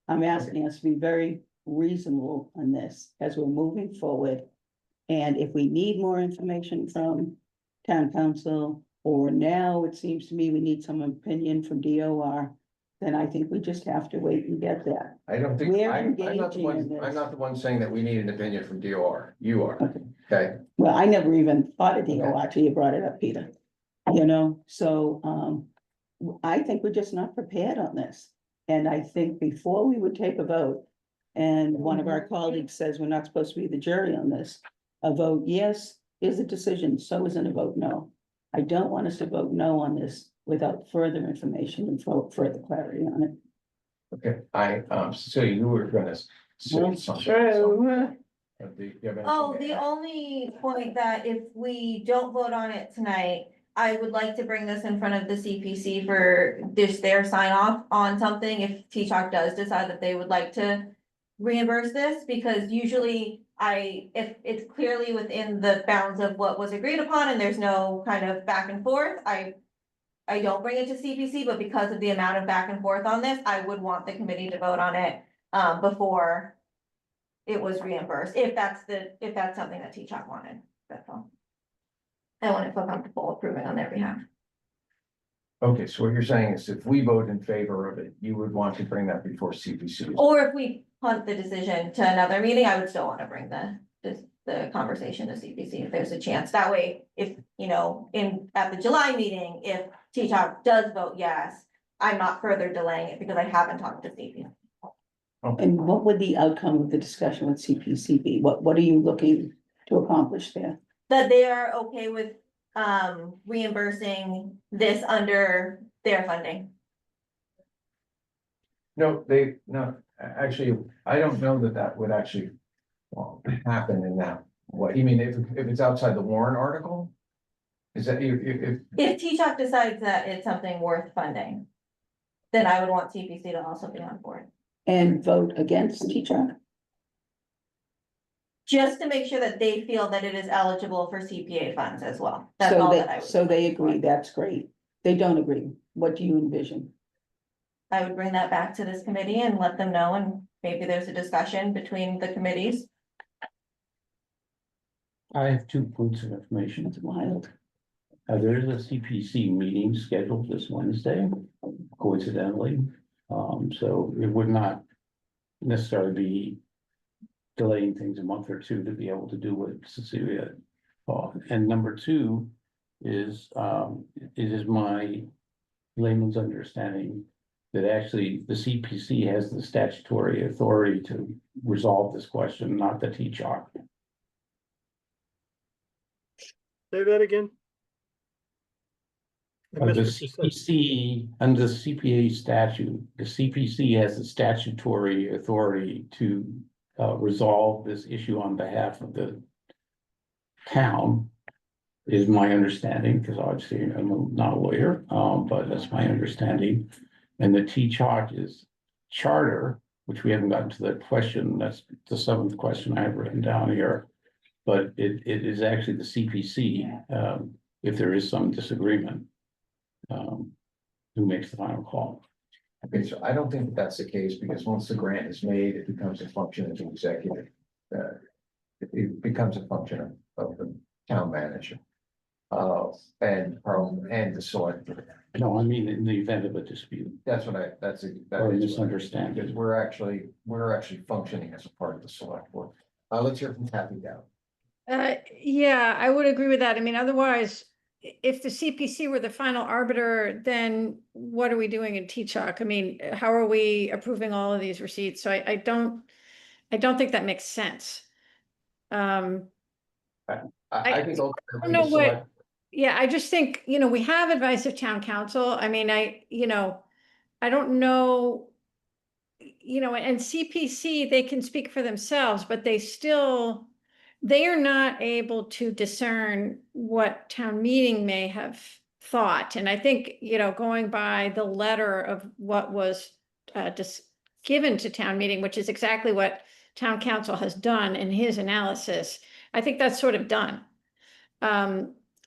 I'm asking us to be very reasonable on this as we're moving forward. And if we need more information from town council, or now it seems to me we need some opinion from DOR, then I think we just have to wait and get that. I don't think, We're I'm not the engaging in one, this. I'm not the one saying that we need an opinion from DOR, you are, Okay. okay? Well, I never even thought of DOR till you brought it up, Peter. So I think we're just not prepared on this. And I think before we would take a vote, and one of our colleagues says we're not supposed to be the jury on this, a vote yes is a decision, so isn't a vote no. I don't want us to vote no on this without further information and further clarity on it. Okay, Cecilia, you were gonna say That's something. true. Do you have anything Oh, to the add? only point that if we don't vote on it tonight, I would like to bring this in front of the CPC for their sign off on something if T-Chalk does decide that they would like to reimburse this, because usually if it's clearly within the bounds of what was agreed upon and there's no kind of back and forth, I don't bring it to CPC, but because of the amount of back and forth on this, I would want the committee to vote on it before it was reimbursed, if that's something that T-Chalk wanted, that's all. I wouldn't feel comfortable approving on their behalf. Okay, so what you're saying is if we vote in favor of it, you would want to bring that before CPC. Or if we punt the decision to another meeting, I would still want to bring the conversation to CPC if there's a chance. That way, if, at the July meeting, if T-Chalk does vote yes, I'm not further delaying it because I haven't talked to CPC. Okay, And what would the outcome of the discussion with CPC be? What are you looking to accomplish there? That they are okay with reimbursing this under their funding. no, actually, I don't know that would actually happen in that. What, you mean, if it's outside the Warren article? Is that, If T-Chalk decides that it's something worth funding, then I would want CPC to also be on board. And vote against T-Chalk? Just to make sure that they feel that it is eligible for CPA funds as well. That's all that I would. So they agree, that's great. They don't agree. What do you envision? I would bring that back to this committee and let them know, and maybe there's a discussion between the committees. I have 2 points of information. It's wild. There is a CPC meeting scheduled this Wednesday, coincidentally. So it would not necessarily be delaying things a month or 2 to be able to do what Cecilia thought. And number 2 is, it is my layman's understanding that actually the CPC has the statutory authority to resolve this question, not the T-Chalk. Say that again? I The missed what you said. CPC, under the CPA statute, the CPC has the statutory authority to resolve this issue on behalf of the town. is my understanding, because obviously I'm not a lawyer, but that's my understanding. And the T-Chalk is charter, which we haven't gotten to that question. That's the seventh question I have written down here. But it is actually the CPC, if there is some disagreement. Who makes the final call? Okay, so I don't think that's the case, because once the grant is made, it becomes a function of the executive. It becomes a function of the town manager. And the select. board. No, I mean, in the event of a dispute That's what that or is what I- misunderstanding. because we're actually functioning as a part of the select board. Let's hear from Kathy Dow. Yeah, I would agree with that. I mean, otherwise, if the CPC were the final arbiter, then what are we doing in T-Chalk? I mean, how are we approving all of these receipts? So I don't think that makes sense. I I think don't ultimately know the what, select, yeah, I just think, we have advice of town council. I mean, I don't know. And CPC, they can speak for themselves, but they are not able to discern what town meeting may have thought. And I think, going by the letter of what was just given to town meeting, which is exactly what town council has done in his analysis, I think that's sort of done.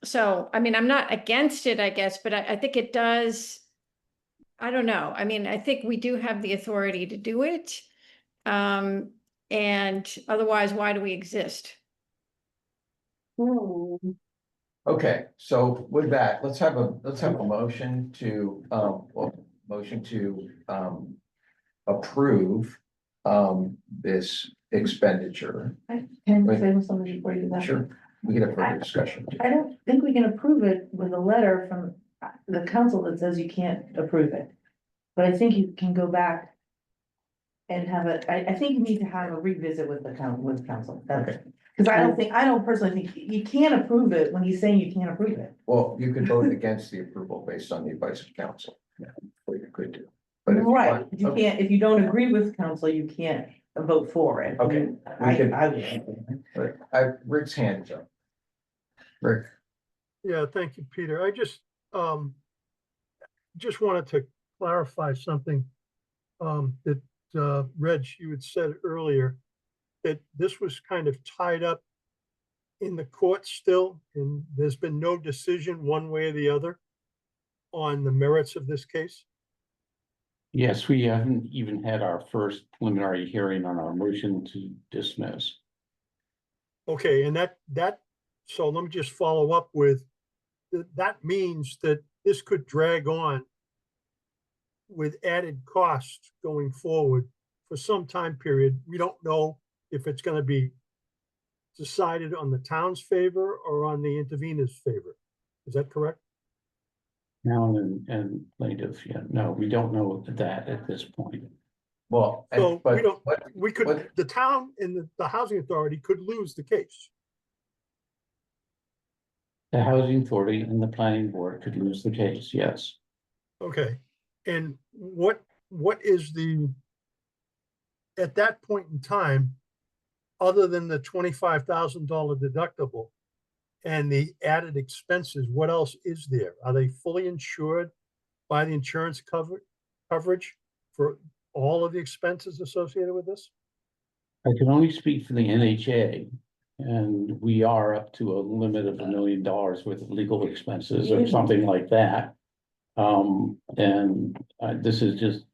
So, I mean, I'm not against it, I guess, but I think it does. I don't know. I mean, I think we do have the authority to do it. And otherwise, why do we exist? okay, so with that, let's have a motion to, approve, this expenditure. Can I say something before you do that? Sure, we get a further discussion. I don't think we can approve it with a letter from the council that says you can't approve it. But I think you can go back and I think you need to have a revisit with council. Okay. Because I don't personally think, you can't approve it when he's saying you can't approve it. Well, you could vote against the approval based on the advice of council. Yeah, or you could do. But if you Right, want- you can't, if you don't agree with council, you can't vote for it. Okay, we can- I Rick's hand is up. Rick, Yeah, thank you, Peter. I just wanted to clarify something that Reg, you had said earlier, that this was kind of tied up in the court still, and there's been no decision one way or the other on the merits of this case. Yes, we haven't even had our first preliminary hearing on our motion to dismiss. Okay, and so let me just follow up with, that means that this could drag on with added costs going forward for some time period. We don't know if it's gonna be decided on the town's favor or on the intervener's favor. Is that correct? Now and plaintiff, yeah, no, we don't know that at this point. well, So but we don't, what, we could, what- the town and the housing authority could lose the case. The housing authority and the planning board could lose the case, yes. Okay, and what is at that point in time, other than the $25,000 deductible and the added expenses, what else is there? Are they fully insured by the insurance coverage for all of the expenses associated with this? I can only speak for the NHA. And we are up to a limit of $1 million worth of legal expenses or something like that. This is just,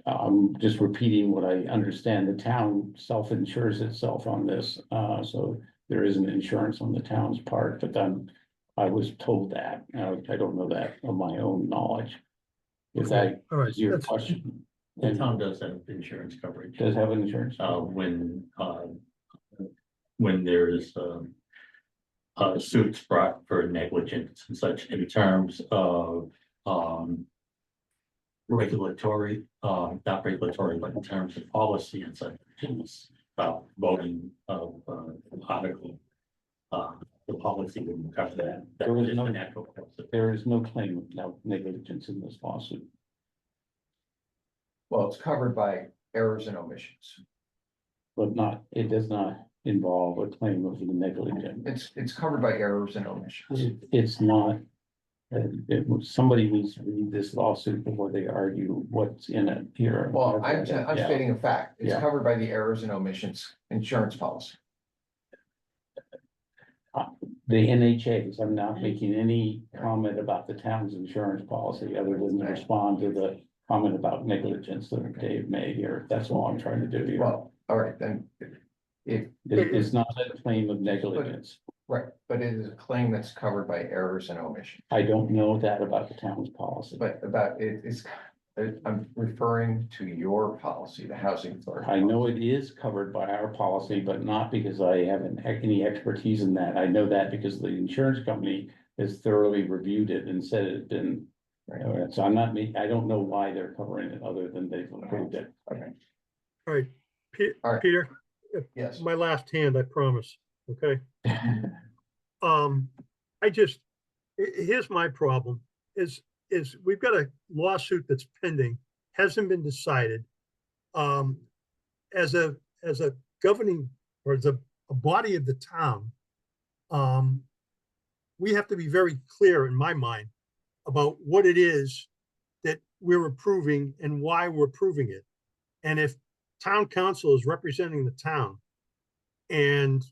I'm just repeating what I understand. The town self-insures itself on this, so there isn't insurance on the town's part, but then I was told that. I don't know that of my own knowledge. If that All right, is your that's- question. The town does have insurance coverage, Does have insurance? when there's, suits brought for negligence and such in terms of, regulatory, not regulatory, but in terms of policy and such, voting of, article. The policy wouldn't cover that. That There was is no- the natural course of- There is no claim of negligence in this lawsuit. well, it's covered by errors and omissions. But not, it does not involve a claim of negligence. It's covered by errors and omissions. It's not. Somebody needs to read this lawsuit before they argue what's in it here. Well, I'm Yeah. stating a fact. It's Yeah. covered by the errors and omissions insurance policy. The NHAs, I'm not making any comment about the town's insurance policy other than to respond to the comment about negligence that Dave made here. That's all I'm trying to do here. Well, all right, then. If, It's not a claim of negligence. right, but it is a claim that's covered by errors and omissions. I don't know that about the town's policy. But about I'm referring to your policy, the housing authority. I know it is covered by our policy, but not because I have any expertise in that. I know that because the insurance company has thoroughly reviewed it and said it's been. So I'm not, I don't know why they're covering it other than they've approved it. Okay, All right, All right. Peter, yes. my last hand, I promise, okay? Here's my problem, is we've got a lawsuit that's pending, hasn't been decided. As a governing, or as a body of the town, we have to be very clear in my mind about what it is that we're approving and why we're approving it. And if town council is representing the town and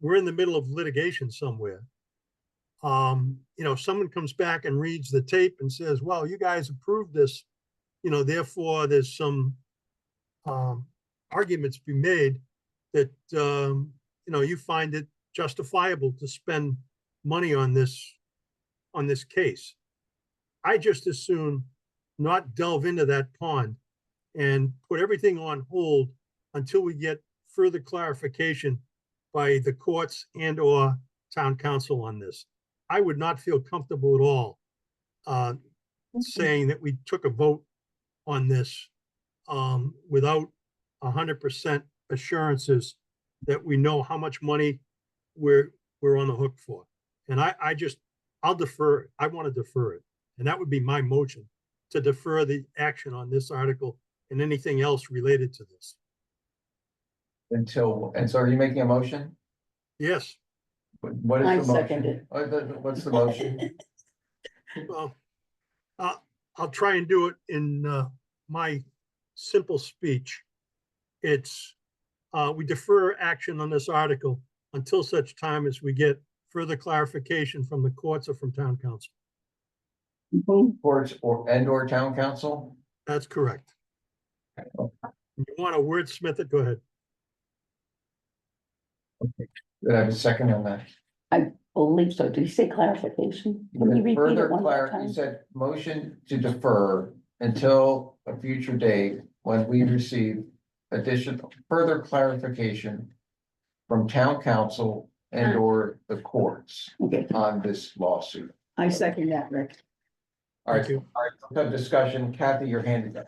we're in the middle of litigation somewhere, someone comes back and reads the tape and says, well, you guys approved this, therefore there's some arguments to be made that, you find it justifiable to spend money on this case. I just as soon not delve into that pond and put everything on hold until we get further clarification by the courts and or town council on this. I would not feel comfortable at all saying that we took a vote on this without 100% assurances that we know how much money we're on the hook for. And I'll defer. I want to defer it. And that would be my motion, to defer the action on this article and anything else related to this. And so are you making a motion? Yes. What is I the second motion? What's the motion? Well, I'll try and do it in my simple speech. It's we defer action on this article until such time as we get further clarification from the courts or from town council. Courts or town council? That's correct. You want to wordsmith it? Go ahead. Did I have a second on that? Believe so. Did you say clarification? Can you repeat Further it one more time? You said motion to defer until a future date when we receive further clarification from town council and or the courts Okay, on this lawsuit. I second that, Rick. All right, Thank you. all right, let's have discussion. Kathy, your hand is up.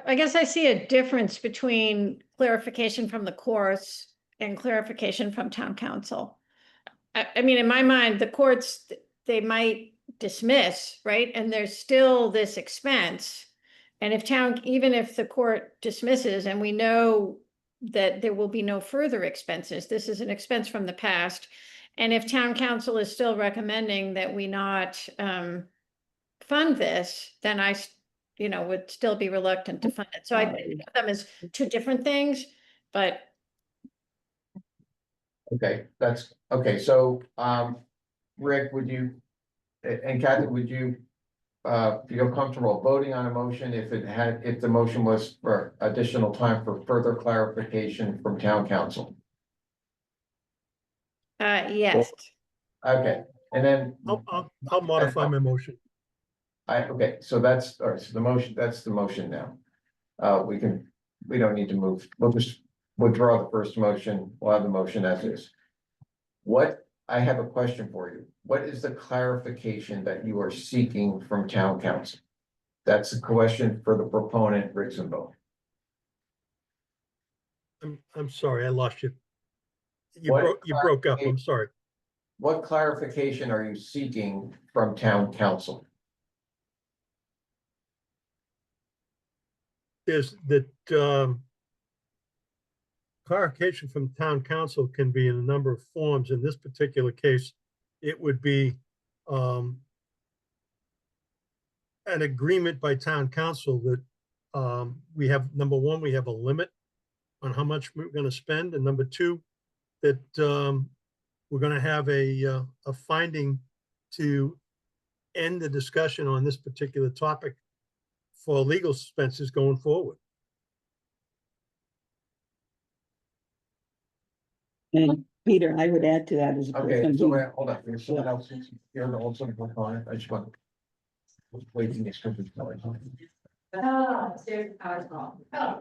I guess I see a difference between clarification from the courts and clarification from town council. I mean, in my mind, the courts, they might dismiss, right? And there's still this expense. And even if the court dismisses and we know that there will be no further expenses, this is an expense from the past. And if town council is still recommending that we not fund this, then I would still be reluctant to fund it. So I think of them as two different things, but. Okay, that's, okay, so, Rick, would you, and Kathy, would you, feel comfortable voting on a motion if the motion was for additional time for further clarification from town council? Yes. Okay, and then. I'll modify my motion. Okay, so that's, all right, so that's the motion now. We don't need to move, we'll just withdraw the first motion, we'll have the motion as is. I have a question for you. What is the clarification that you are seeking from town council? That's a question for the proponent, Rick Zimbo. I'm sorry, I lost you. What You broke up. I'm sorry. What clarification are you seeking from town council? Is that clarification from town council can be in a number of forms. In this particular case, it would be an agreement by town council that we have, number one, we have a limit on how much we're gonna spend, and number two, that we're gonna have a finding to end the discussion on this particular topic for legal expenses going forward. And Peter, I would add to that as a Okay, person so who, wait, hold on, there's someone else, you're also on it, I just want. Waiting, it's going. Oh,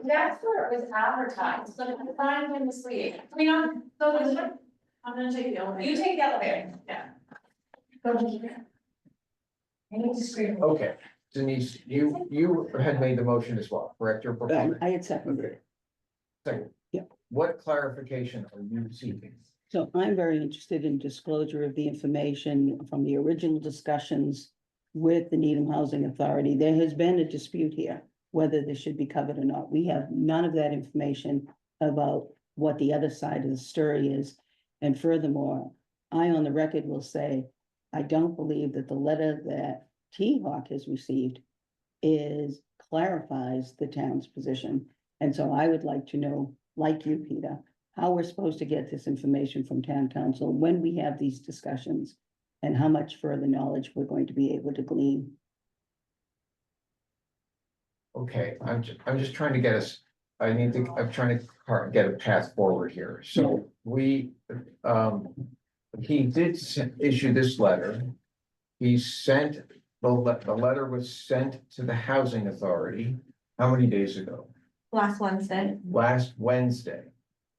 that's where it was advertised, so the sign in this week. We don't, so this one, I'm gonna take the elevator. You take the elevator, yeah. Go to here. I need to scream. Okay, Denise, you had made the motion as well, correct? Your proponent. I had seconded it. Second. Yep. What clarification are you seeking? So I'm very interested in disclosure of the information from the original discussions with the Needham Housing Authority. There has been a dispute here, whether this should be covered or not. We have none of that information about what the other side of the story is. And furthermore, I on the record will say, I don't believe that the letter that T-Hawk has received clarifies the town's position. And so I would like to know, like you, Peter, how we're supposed to get this information from town council when we have these discussions, and how much further knowledge we're going to be able to glean. Okay, I'm just trying to get us, I'm trying to get a path forward here. So we, he did issue this letter. He sent, the letter was sent to the housing authority. How many days ago? Last Wednesday. Last Wednesday.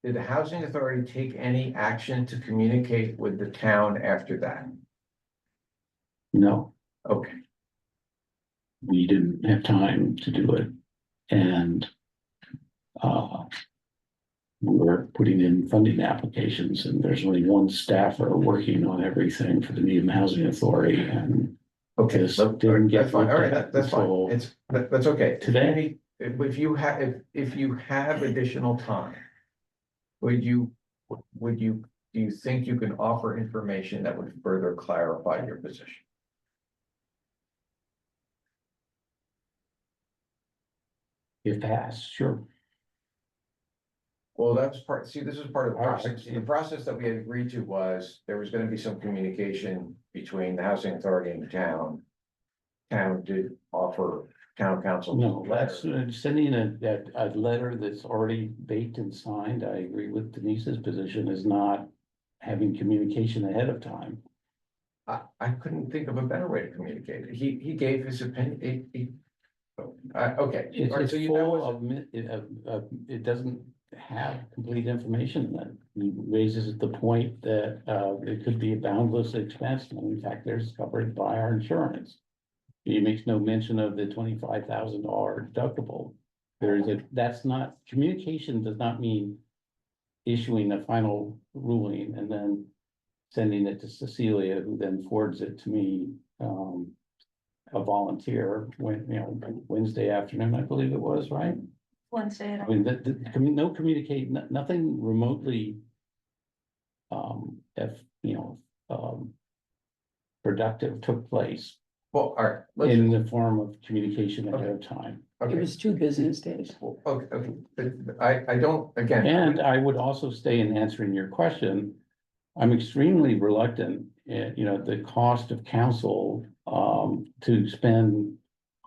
Did the housing authority take any action to communicate with the town after that? No, Okay, we didn't have time to do it. And we're putting in funding applications, and there's only one staffer working on everything for the Needham Housing Authority, and okay, This so, didn't get that's fine, all right, looked at that's fine, until that's okay. today. If you have additional time, do you think you can offer information that would further clarify your position? if asked, sure. Well, that's part, see, this is part of the All right. process. The process that we had agreed to was there was gonna be some communication between the housing authority and the town. Town did offer town council. No, letter. that's sending a letter that's already baked and signed. I agree with Denise's position, is not having communication ahead of time. I couldn't think of a better way to communicate it. He gave his opinion, okay. It's All right, so that full was- it doesn't have complete information that raises the point that it could be a boundless expense. And in fact, there's covered by our insurance. He makes no mention of the $25,000 deductible. That's not, communication does not mean issuing a final ruling and then sending it to Cecilia, who then forwards it to me, a volunteer, Wednesday afternoon, I believe it was, right? Wednesday. I mean, no communicate, nothing remotely. Productive took place Well, all right. let's- in the form of communication ahead of time. It Okay, was 2 business days. well, okay, but I don't, again. And I would also say in answering your question, I'm extremely reluctant, the cost of counsel, to spend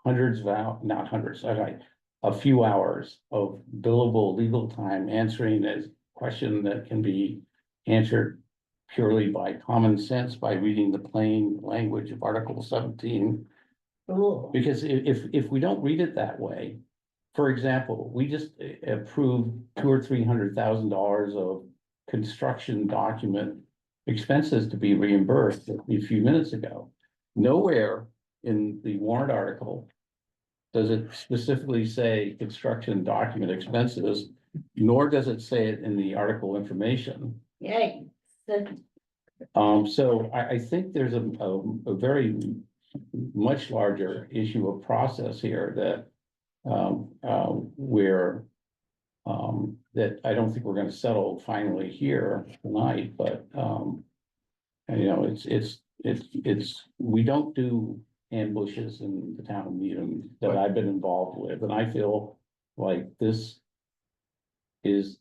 hundreds of not hundreds, okay, a few hours of billable legal time answering a question that can be answered purely by common sense, by reading the plain language of Article 17. Because if we don't read it that way, for example, we just approved $200,000 or $300,000 of construction document expenses to be reimbursed a few minutes ago. Nowhere in the warrant article does it specifically say construction document expenses, nor does it say it in the article information. Yay. So I think there's a very much larger issue of process here that where that I don't think we're gonna settle finally here tonight, but, and, you know, we don't do ambushes in the town of Needham that I've been involved with, and I feel like this is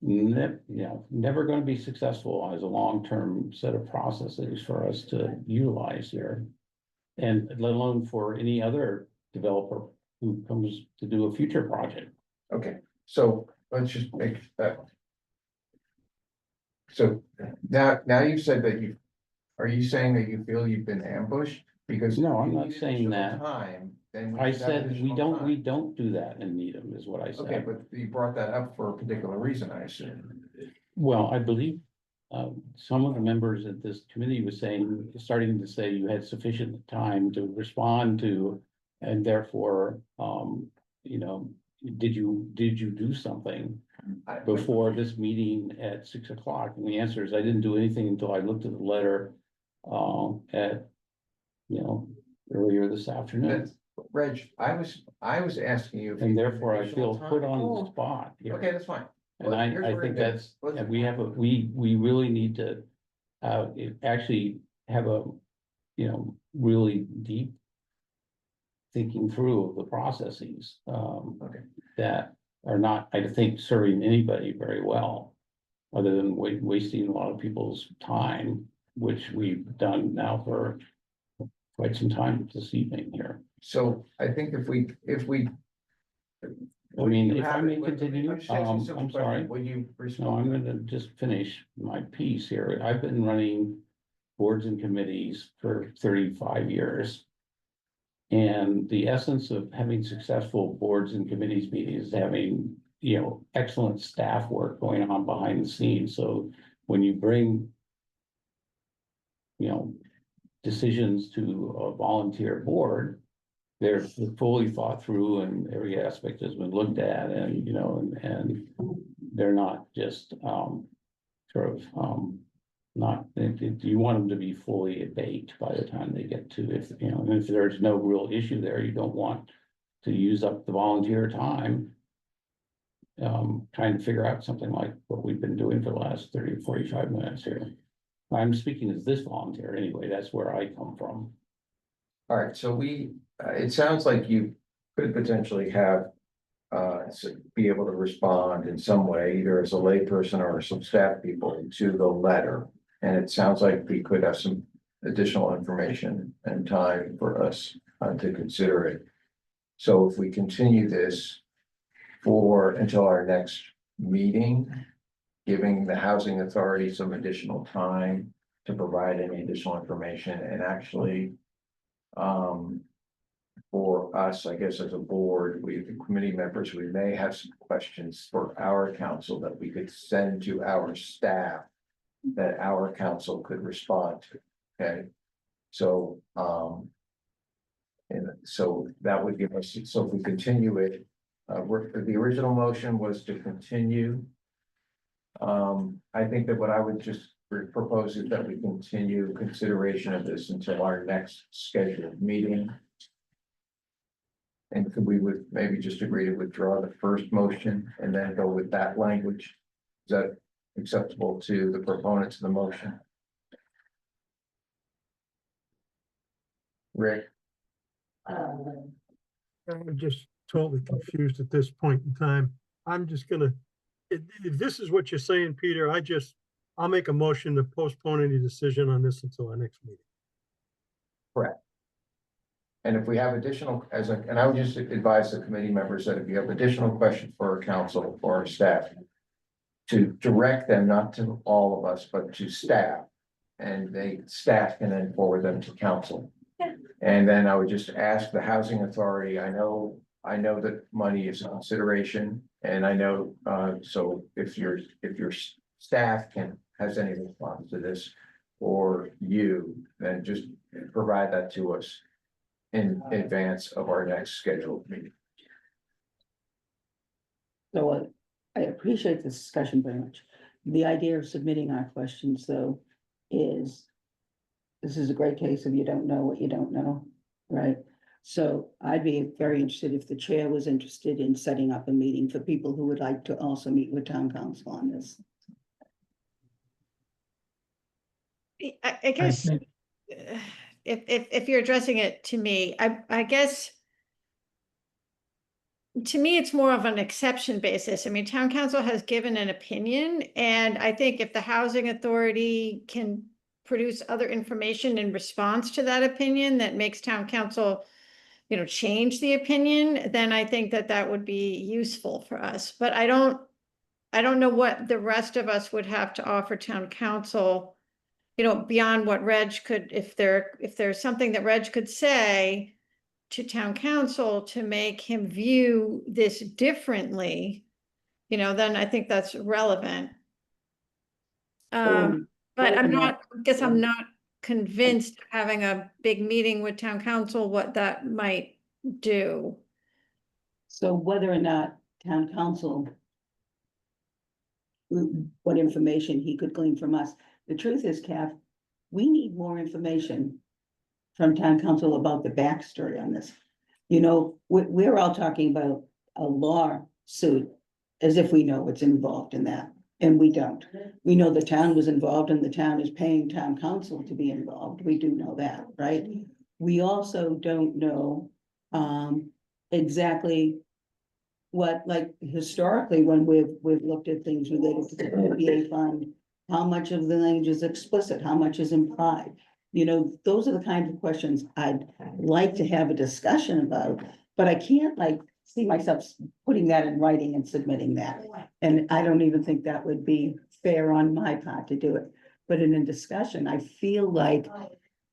never gonna be successful as a long-term set of processes for us to utilize here. And let alone for any other developer who comes to do a future project. Okay, so let's just make that. So now you said that are you saying that you feel you've been ambushed? Because. No, if I'm you not need saying additional that. Time, then. I should have said, we additional time. don't do that in Needham, is what I Okay, said. but you brought that up for a particular reason, I assume. Well, I believe, some of the members of this committee was starting to say you had sufficient time to respond to, and therefore, you know, did you do something before this meeting at 6 o'clock? And the answer is I didn't do anything until I looked at the letter, at, you know, earlier this afternoon. That's, Reg, I was asking you. if And you therefore I additional feel put time. on the spot here. Okay, that's fine. And Well, here's I what think did. that's, Let's- and we really need to, actually have a, you know, really deep thinking through of the processes, Okay. that are not, I think, serving anybody very well, other than wasting a lot of people's time, which we've done now for quite some time this evening here. So I think if we. I mean, You if I have may it, continue, I'm just asking a simple I'm question. sorry. Will you No, respond? I'm gonna just finish my piece here. I've been running boards and committees for 35 years. And the essence of having successful boards and committees meetings is having, you know, excellent staff work going on behind the scenes. So when you bring, you know, decisions to a volunteer board, they're fully thought through and every aspect has been looked at, and, you know, and they're not just, sort of, not, you want them to be fully baked by the time they get to, if, you know, and if there's no real issue there, you don't want to use up the volunteer time trying to figure out something like what we've been doing for the last 30 or 45 minutes here. I'm speaking as this volunteer anyway, that's where I come from. All right, so it sounds like you could potentially have. Be able to respond in some way, either as a layperson or some staff people to the letter. And it sounds like we could have some additional information and time for us to consider it. So if we continue this until our next meeting, giving the housing authority some additional time to provide any additional information and actually. For us, I guess, as a board, the committee members, we may have some questions for our council that we could send to our staff. That our council could respond to, okay? So, and so that would give us, so if we continue it, the original motion was to continue. I think that what I would just propose is that we continue consideration of this until our next scheduled meeting. And we would maybe just agree to withdraw the first motion and then go with that language. Is that acceptable to the proponents of the motion? Rick? I'm just totally confused at this point in time. I'm just gonna, if this is what you're saying, Peter, I'll make a motion to postpone any decision on this until our next meeting. Correct. And if we have additional, and I would just advise the committee members that if you have additional questions for our council or our staff, to direct them not to all of us, but to staff. And staff can then forward them to council. Yeah. And then I would just ask the housing authority, I know that money is a consideration, and I know, so if your staff has any response to this, or you, then just provide that to us in advance of our next scheduled meeting. So I appreciate this discussion very much. The idea of submitting our questions, though, is this is a great case of you don't know what you don't know, right? So I'd be very interested if the chair was interested in setting up a meeting for people who would like to also meet with town council on this. I guess, if you're addressing it to me, I guess. To me, it's more of an exception basis. I mean, town council has given an opinion, and I think if the housing authority can produce other information in response to that opinion that makes town council, change the opinion, then I think that that would be useful for us. But I don't know what the rest of us would have to offer town council, beyond what Reg could, if there's something that Reg could say to town council to make him view this differently, then I think that's relevant. But I'm not convinced having a big meeting with town council, what that might do. So whether or not town council, what information he could glean from us. The truth is, Kath, we need more information from town council about the backstory on this. We're all talking about a lawsuit as if we know what's involved in that, and we don't. We know the town was involved and the town is paying town council to be involved. We do know that, right? We also don't know exactly what, like historically, when we've looked at things related to the PPA fund, how much of the language is explicit, how much is implied? Those are the kinds of questions I'd like to have a discussion about, but I can't see myself putting that in writing and submitting that. And I don't even think that would be fair on my part to do it. But in a discussion, I feel like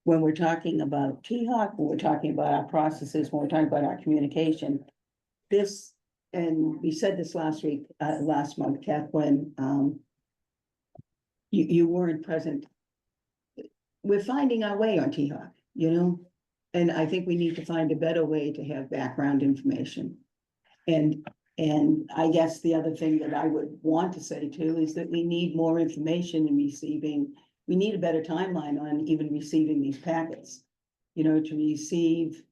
when we're talking about THOC, when we're talking about our processes, when we're talking about our communication, this, and we said this last month, Kath, when you weren't present. We're finding our way on THOC, and I think we need to find a better way to have background information. And I guess the other thing that I would want to say too is that we need more information in receiving. We need a better timeline on even receiving these packets. To receive,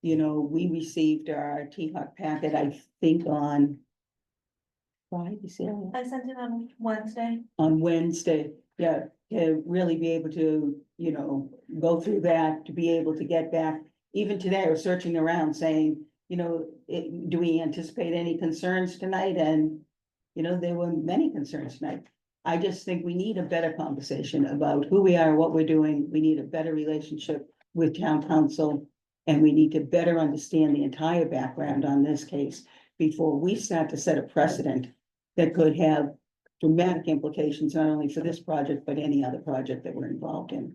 we received our THOC packet, I think on Friday, Sarah? I sent it on Wednesday. On Wednesday, yeah, to really be able to, go through that, to be able to get back. Even today, I was searching around saying, do we anticipate any concerns tonight? And, there were many concerns tonight. I just think we need a better conversation about who we are, what we're doing. We need a better relationship with town council. And we need to better understand the entire background on this case before we start to set a precedent that could have dramatic implications, not only for this project, but any other project that we're involved in.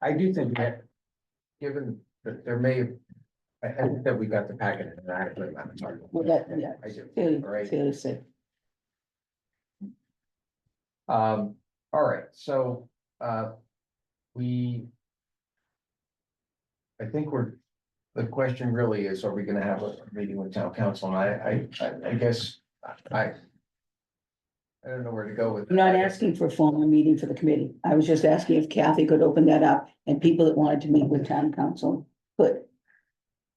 I do think that, given that there may have, I think that we got the packet in an adequate amount of time. Well, that, yeah, I do, fair all right. to say. All right, so, I think the question really is, are we gonna have a meeting with town council? And I guess, I don't know where to go with. I'm not asking for a formal meeting for the committee. I was just asking if Kathy could open that up and people that wanted to meet with town council could.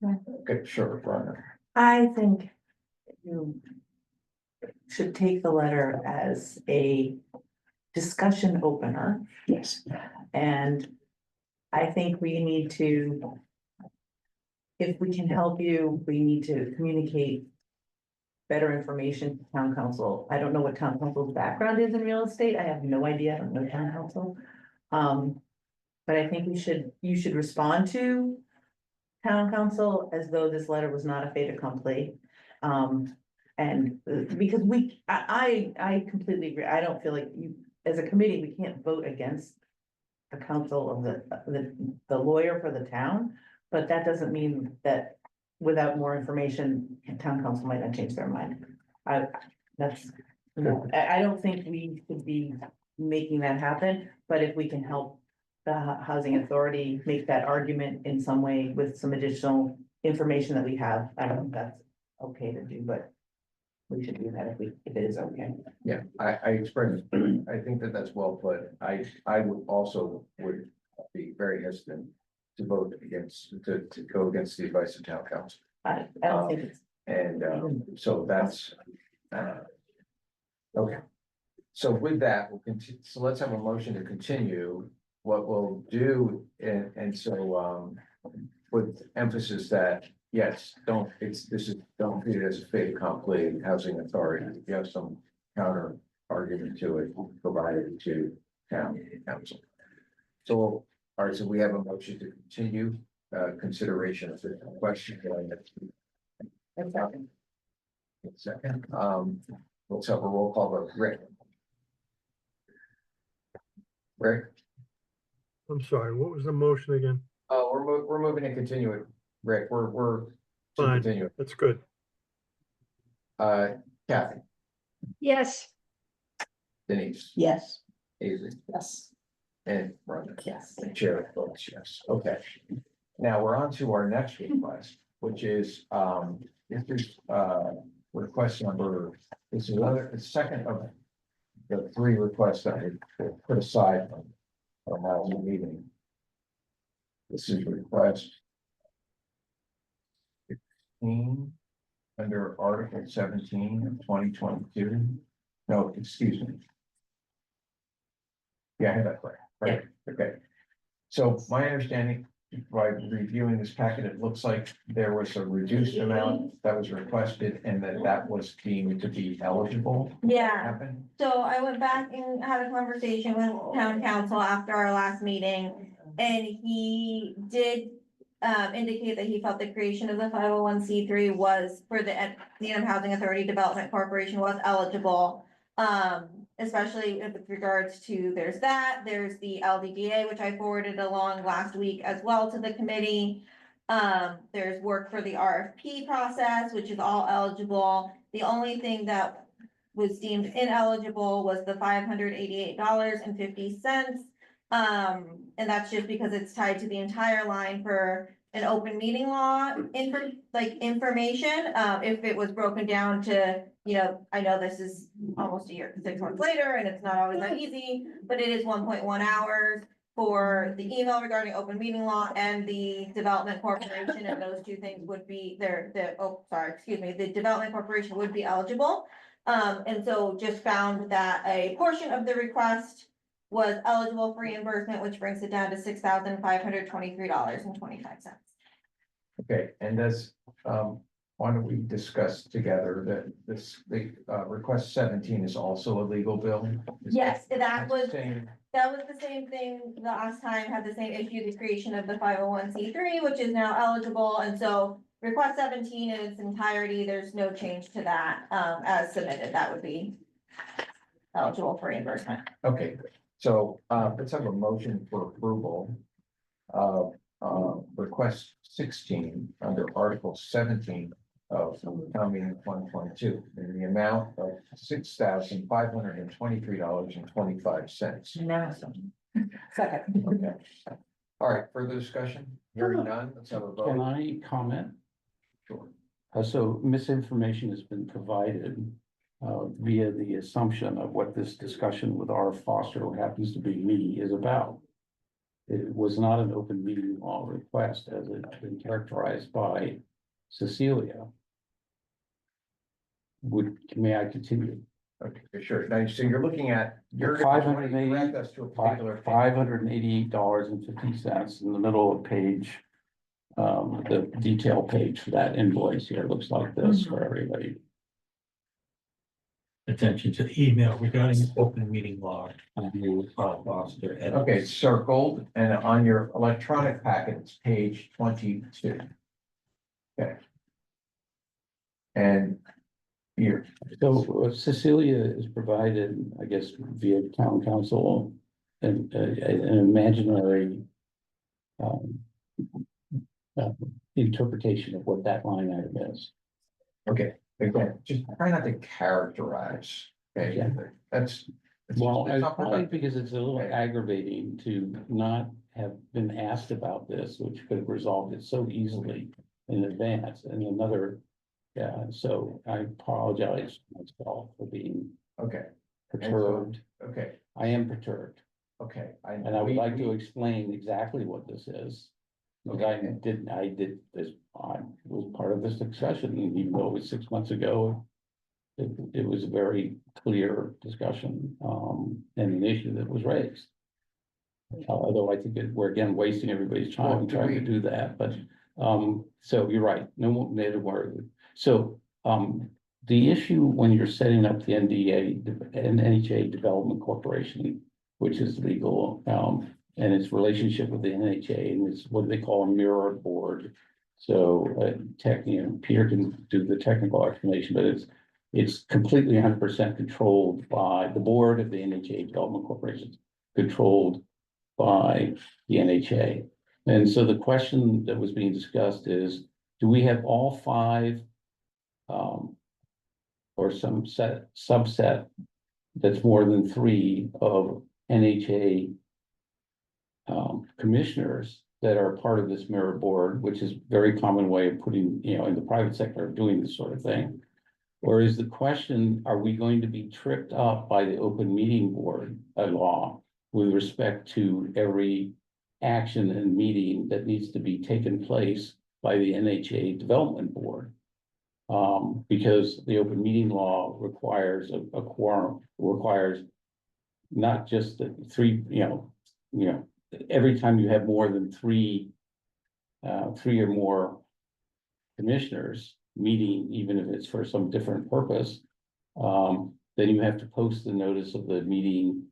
Okay, sure, Brian. I think you should take the letter as a discussion opener, Yes. and I think we need to, if we can help you, we need to communicate better information to town council. I don't know what town council's background is in real estate. I have no idea. I don't know town council. But I think you should respond to town council as though this letter was not a fait accompli. And because I completely agree. I don't feel like as a committee, we can't vote against the council of the lawyer for the town, but that doesn't mean that without more information, town council might not change their mind. I don't think we should be making that happen, but if we can help the housing authority make that argument in some way with some additional information that we have, I don't think that's okay to do, but we should do that if it is okay. Yeah, I expressed, I think that that's well put. I would be very hesitant to vote against, to go against the advice of town council. I don't think it's. And so that's, okay. So with that, we'll continue, so let's have a motion to continue. What we'll do, and so with emphasis that, yes, don't treat it as a fait accompli housing authority. If you have some counter argument to it, provide it to town council. So, all right, so we have a motion to continue consideration of the question. Second, let's have a roll call vote. Rick. Rick, I'm sorry, what was the motion again? oh, we're moving to continue it. Rick, we're to Fine. continue. That's good. Kathy, Yes. Denise, Yes. Avery, Yes. and Rhonda. Yes. The chair votes yes. Okay. Now we're on to our next request, which is, this is, request number, this is another, the second of the three requests that we put aside from our last meeting. This is request 15 under Article 17 of 2022. No, excuse me. Yeah, I had that correct, right? Okay. So my understanding, by reviewing this packet, it looks like there was a reduced amount that was requested and that was deemed to be eligible. Yeah, Happen? so I went back and had a conversation with town council after our last meeting. And he did indicate that he felt the creation of the 501(c)(3) was for the Needham Housing Authority Development Corporation was eligible. Especially with regards to, there's there's the LDDA, which I forwarded along last week as well to the committee. There's work for the RFP process, which is all eligible. The only thing that was deemed ineligible was the $588.50. And that's just because it's tied to the entire line for an open meeting law information. If it was broken down to, I know this is almost a year, 6 months later, and it's not always that easy, but it is 1.1 hours for the email regarding open meeting law and the development corporation, and those two things would be the development corporation would be eligible. And so just found that a portion of the request was eligible for reimbursement, which brings it down to $6,523.25. Okay, and that's, why don't we discuss together that the request 17 is also a legal bill? Yes, that was Same. the same thing the last time, had the same issue, the creation of the 501(c)(3), which is now eligible, and so request 17 in its entirety, there's no change to that, as submitted, that would be eligible for reimbursement. Okay, so let's have a motion for approval of request 16 under Article 17 of town meeting 2022 in the amount of $6,523.25. No. Second. Okay. All right, further discussion? Hearing none, let's have a Can vote. I comment? Sure. So misinformation has been provided via the assumption of what this discussion with R. Foster, who happens to be me, is about. It was not an open meeting law request as it's been characterized by Cecilia. May I continue? Okay, sure. Now, so you're looking at, you're $580 direct us to a particular. $588.50 in the middle of page. The detail page for that invoice here looks like this for everybody. Attention to the email regarding open meeting law. Foster. Okay, it's circled, and on your electronic packet, it's page 22. Okay. And here, So Cecilia is provided, I guess, via town council, an imaginary interpretation of what that line item is. okay, again, just try not to characterize, okay, Yeah. that's. it's Well, just- it's not probably productive. because it's a little Okay. aggravating to not have been asked about this, which could have resolved it so easily in advance and another. Yeah, so I apologize myself for being Okay, perturbed. okay, I am perturbed, okay. and I would like to explain exactly what this is. Because I did this, I was part of this discussion, and even though it was 6 months ago. It was a very clear discussion, and an issue that was raised. Although I think we're again wasting everybody's Well, time do trying to we- do that, but, so you're right, no more native word. So, the issue when you're setting up the NHA Development Corporation, which is legal, and its relationship with the NHA, and it's what they call a mirror board. So, Peter can do the technical explanation, but it's completely 100% controlled by the board of the NHA Development Corporation, controlled by the NHA. And so the question that was being discussed is, do we have all five or some subset that's more than three of NHA commissioners that are part of this mirror board, which is a very common way of putting, in the private sector of doing this sort of thing. Or is the question, are we going to be tripped up by the open meeting board law with respect to every action and meeting that needs to be taken place by the NHA Development Board? Because the open meeting law requires a quorum, requires not just the three, every time you have more than three or more commissioners meeting, even if it's for some different purpose, then you have to post the notice of the meeting,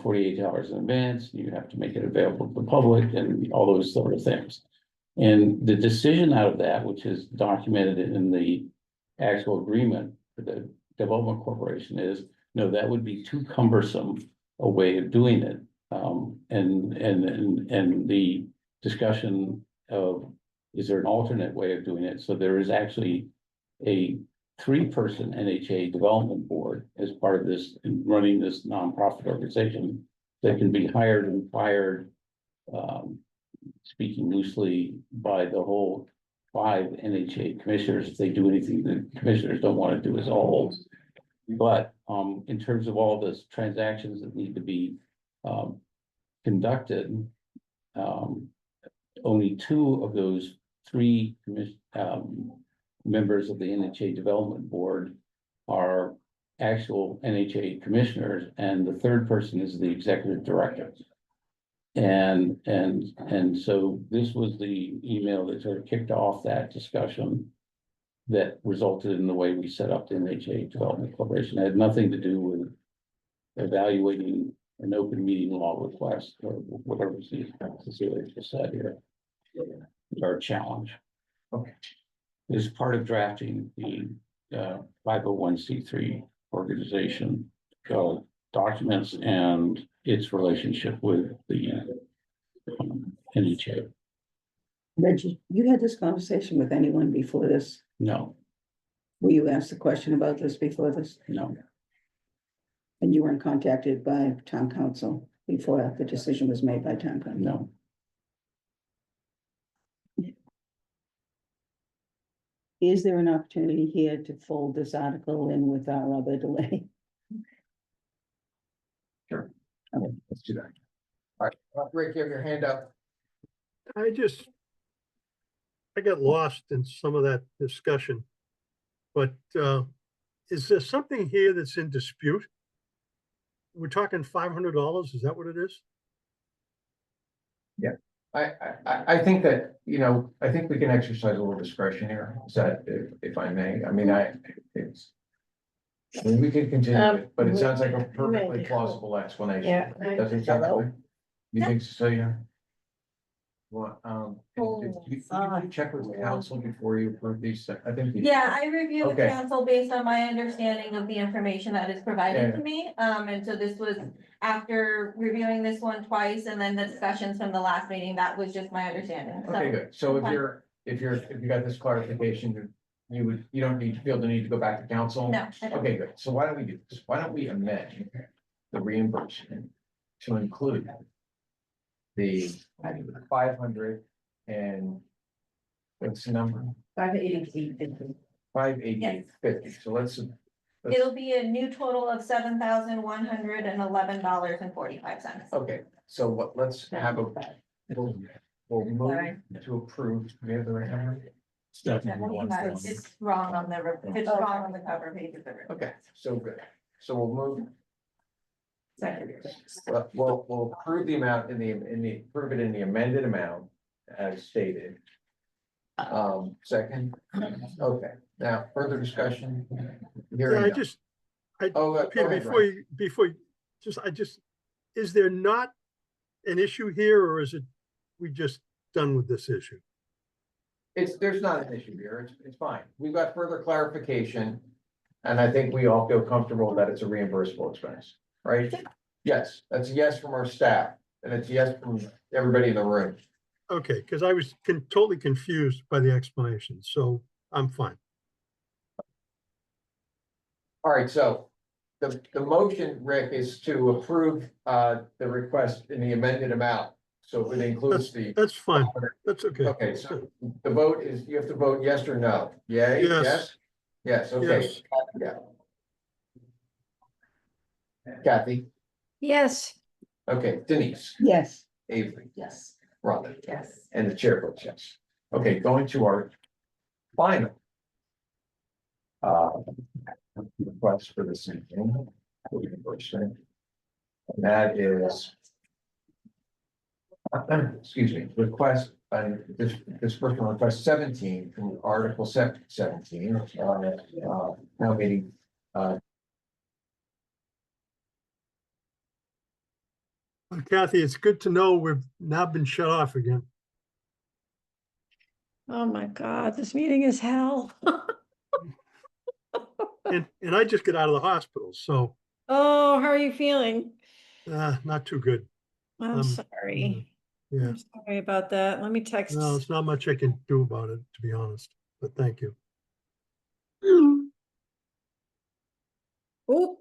48 hours in advance. You have to make it available to the public and all those sort of things. And the decision out of that, which is documented in the actual agreement for the development corporation, is no, that would be too cumbersome a way of doing it. And the discussion of, is there an alternate way of doing it? So there is actually a 3-person NHA development board as part of this, in running this nonprofit organization that can be hired and fired, speaking loosely, by the whole 5 NHA commissioners if they do anything the commissioners don't want to do as a whole. But in terms of all the transactions that need to be conducted, only 2 of those 3 members of the NHA Development Board are actual NHA commissioners, and the 3rd person is the executive director. And so this was the email that sort of kicked off that discussion that resulted in the way we set up the NHA Development Corporation. It had nothing to do with evaluating an open meeting law request or whatever Cecilia just said here. Our challenge. Okay. Is part of drafting the 501c3 organization documents and its relationship with the NHA. Reggie, you had this conversation with anyone before this? No, Were you asked a question about this before this? no, And you weren't contacted by town council before the decision was made by town council? no. Is there an opportunity here to fold this article in with our other delay? Let's do that. All right, Rick, you have your hand up. I got lost in some of that discussion. But is there something here that's in dispute? We're talking $500, is that what it is? I think that, I think we can exercise a little discretion here, is that, if I may, we could continue it, but it sounds like a perfectly plausible explanation. Yeah. Does it sound that way? You think so, yeah? Well, did you check with the council before you approve these? I think. Yeah, I review with Okay. council based on my understanding of the information that is provided to me. And so this was after reviewing this one twice and then the discussions from the last meeting, that was just my understanding. Okay, good. So Okay. if you got this clarification, you don't feel the need to go back to council? No, I don't. Okay, good. So why don't we do this? Why don't we amend the reimbursement to include the 500 and what's the number? 588. 588.50. So let's It'll be a new total of $7,111.45. okay, so let's have a, we'll move Sorry. to approve. Do we have the right number? It's wrong on the, it's wrong on the cover page of the. Okay, so good. So we'll move, Second. we'll approve the amount approve it in the amended amount as stated. Second, okay, now further discussion. Yeah, Hearing none. Oh, go Peter, ahead, before you, is there not an issue here, or is it, we just done with this issue? There's not an issue here, it's fine, we've got further clarification. And I think we all feel comfortable that it's a reimbursable expense, right? Yes, that's a yes from our staff, and it's a yes from everybody in the room. Okay, because I was totally confused by the explanation, so I'm fine. All right, so the motion, Rick, is to approve the request in the amended amount. So it includes the. That's fine, that's okay. Okay, so the vote is, you have to vote yes or no. Yay, Yes. yes? Yes, okay. Yes. Yeah. Kathy, Yes, okay, Denise, Yes, Avery, Yes. Rhonda, Yes. and the chair votes yes. Okay, going to our final. Request for this evening. And that is. Excuse me, request, disbursement request 17 from Article 17, now meeting, Kathy, it's good to know we've now been shut off again. oh my God, this meeting is hell. And I just got out of the hospital, so Oh, how are you feeling? not too good. I'm sorry. Yeah, I'm sorry about that. Let me text. no, it's not much I can do about it, to be honest, but thank you. Oh.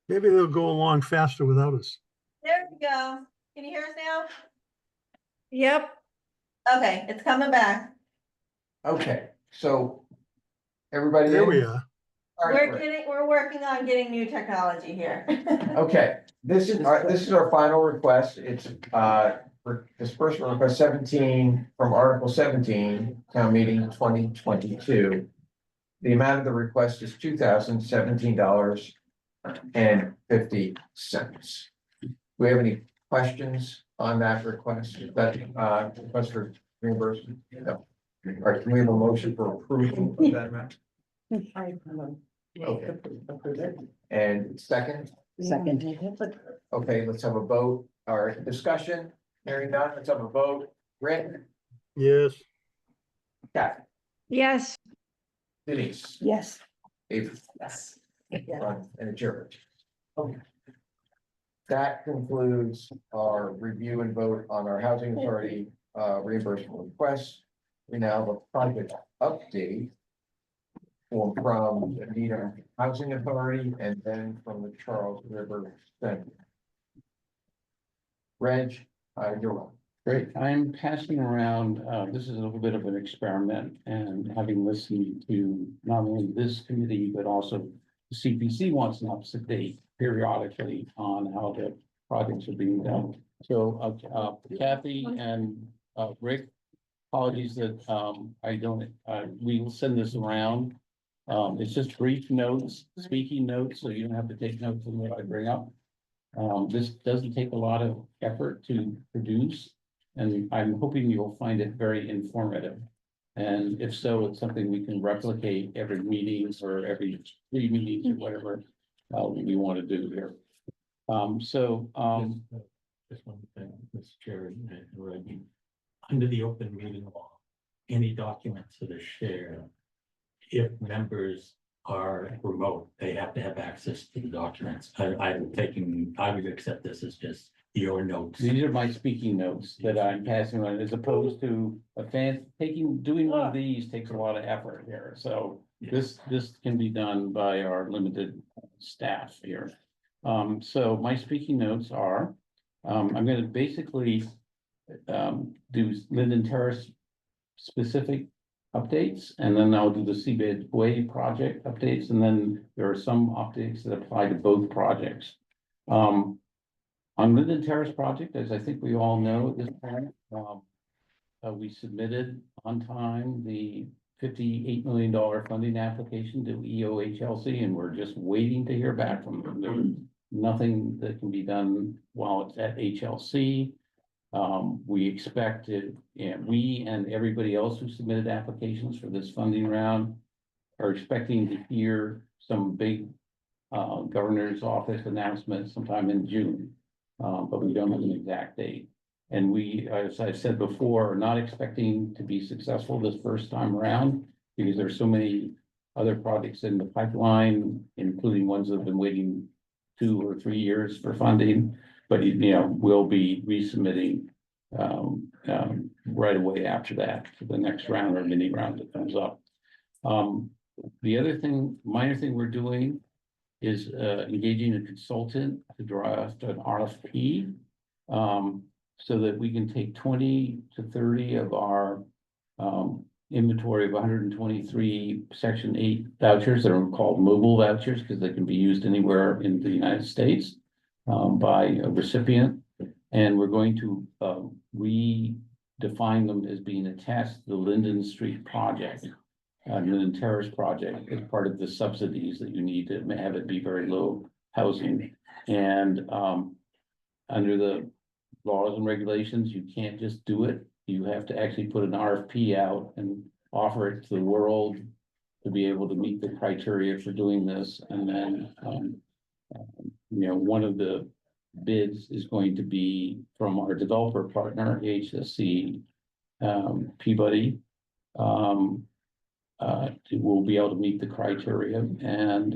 Maybe they'll go along faster without us. There we go. Can you hear us now? Yep. Okay, it's coming back. okay, so. Everybody There in? we are. All right, We're working on getting new technology here. okay, this is our final request, it's, for disbursement request 17 from Article 17, town meeting 2022. The amount of the request is $2,017.50. Do we have any questions on that request? That, request for reimbursement? No. All right, can we have a motion for approval of that amount? Okay. And second? second. Okay, let's have a vote, or discussion, hearing none, let's have a vote. Rick, Yes, Kathy, Yes. Denise, Yes, Avery, Yes. and the chair. Okay. That concludes our review and vote on our housing authority reimbursement request. We now have a project update from the Needham Housing Authority and then from the Charles River Center. Reg, you're on. great. I'm passing around, this is a little bit of an experiment, and having listened to not only this committee, but also the CPC wants an up-to-date periodically on how the projects are being done. So Kathy and Rick, apologies that I don't, we will send this around. It's just brief notes, speaking notes, so you don't have to take notes on what I bring up. This doesn't take a lot of effort to produce, and I'm hoping you'll find it very informative. And if so, it's something we can replicate every meeting or every 3 meetings or whatever we want to do here. Just one thing, Mr. Chair, and Reggie, under the open meeting law, any documents that are shared, if members are remote, they have to have access to the documents. I would accept this as just your notes. These are my speaking notes that I'm passing on, as opposed to doing one of these takes a lot of effort here, so this can be done by our limited staff here. So my speaking notes are, I'm gonna basically do Linden Terrace specific updates, and then I'll do the Seabed Way project updates, and then there are some updates that apply to both projects. On Linden Terrace project, as I think we all know at this point, we submitted on time the $58 million funding application to EOHLC, and we're just waiting to hear back from them. There's nothing that can be done while it's at HLC. We expected, and we and everybody else who submitted applications for this funding round are expecting to hear some big governor's office announcement sometime in June. But we don't have an exact date. And we, as I've said before, are not expecting to be successful this first time around because there's so many other projects in the pipeline, including ones that have been waiting 2 or 3 years for funding. But, you know, we'll be resubmitting right away after that for the next round or mini round that comes up. The other thing, minor thing we're doing is engaging a consultant to draft an RFP. So that we can take 20 to 30 of our inventory of 123 Section 8 vouchers that are called mobile vouchers because they can be used anywhere in the United States by a recipient. And we're going to redefine them as being attached to the Linden Street project, Linden Terrace project, as part of the subsidies that you need to have it be very low housing. And under the laws and regulations, you can't just do it. You have to actually put an RFP out and offer it to the world to be able to meet the criteria for doing this. And then, you know, one of the bids is going to be from our developer partner, HSC Peabody. Will be able to meet the criteria and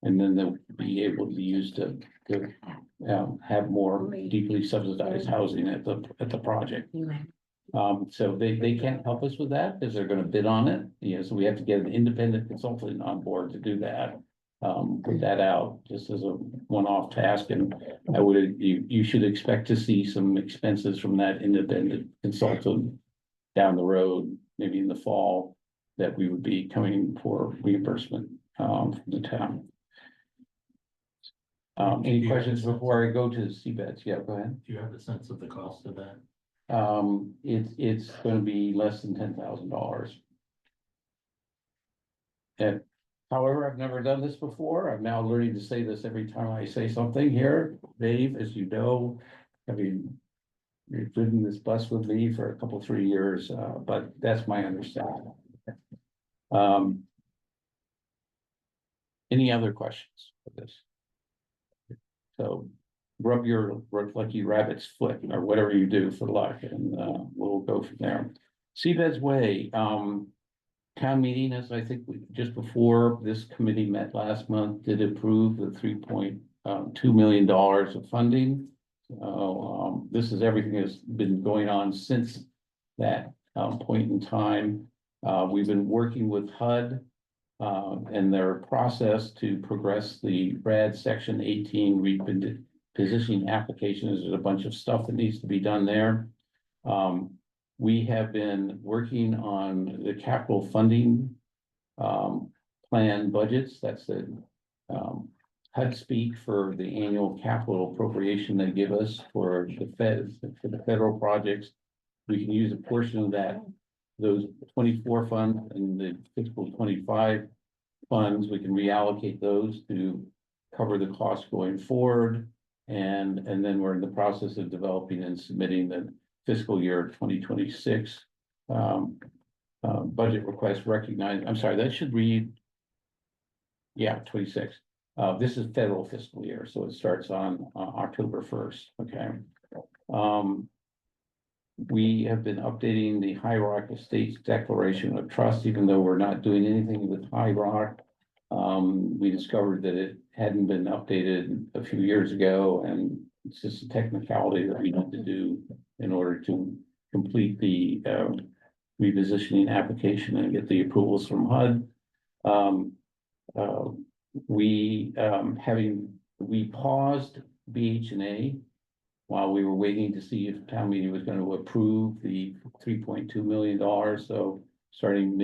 then they'll be able to be used to have more deeply subsidized housing at the project. So they can't help us with that because they're gonna bid on it. You know, so we have to get an independent consultant on board to do that. Put that out just as a one-off task, and you should expect to see some expenses from that independent consultant down the road, maybe in the fall, that we would be coming for reimbursement from the town. Any questions before I go to the seabeds? Yeah, go ahead. Do you have a sense of the cost of that? It's gonna be less than $10,000. And however, I've never done this before. I'm now learning to say this every time I say something here. Dave, as you know, I mean, you've ridden this bus with me for a couple, 3 years, but that's my understanding. Any other questions for this? So rub your lucky rabbit's foot or whatever you do for luck, and we'll go from there. Seabeds Way, town meeting, as I think just before this committee met last month, did approve the $3.2 million of funding. This is everything that's been going on since that point in time. We've been working with HUD and their process to progress the RAD Section 18 repositioning applications. There's a bunch of stuff that needs to be done there. We have been working on the capital funding plan budgets. That's the HUD speak for the annual capital appropriation they give us for the federal projects. We can use a portion of that, those 24 funds and the fiscal 25 funds. We can reallocate those to cover the costs going forward. And then we're in the process of developing and submitting the fiscal year 2026 budget request recognized. I'm sorry, that should read. Yeah, 26. This is federal fiscal year, so it starts on October 1st. Okay. We have been updating the High Rock Estates Declaration of Trust, even though we're not doing anything with High Rock. We discovered that it hadn't been updated a few years ago, and it's just a technicality that we need to do in order to complete the repositioning application and get the approvals from HUD. We paused BH&A while we were waiting to see if town meeting was going to approve the $3.2 million. So starting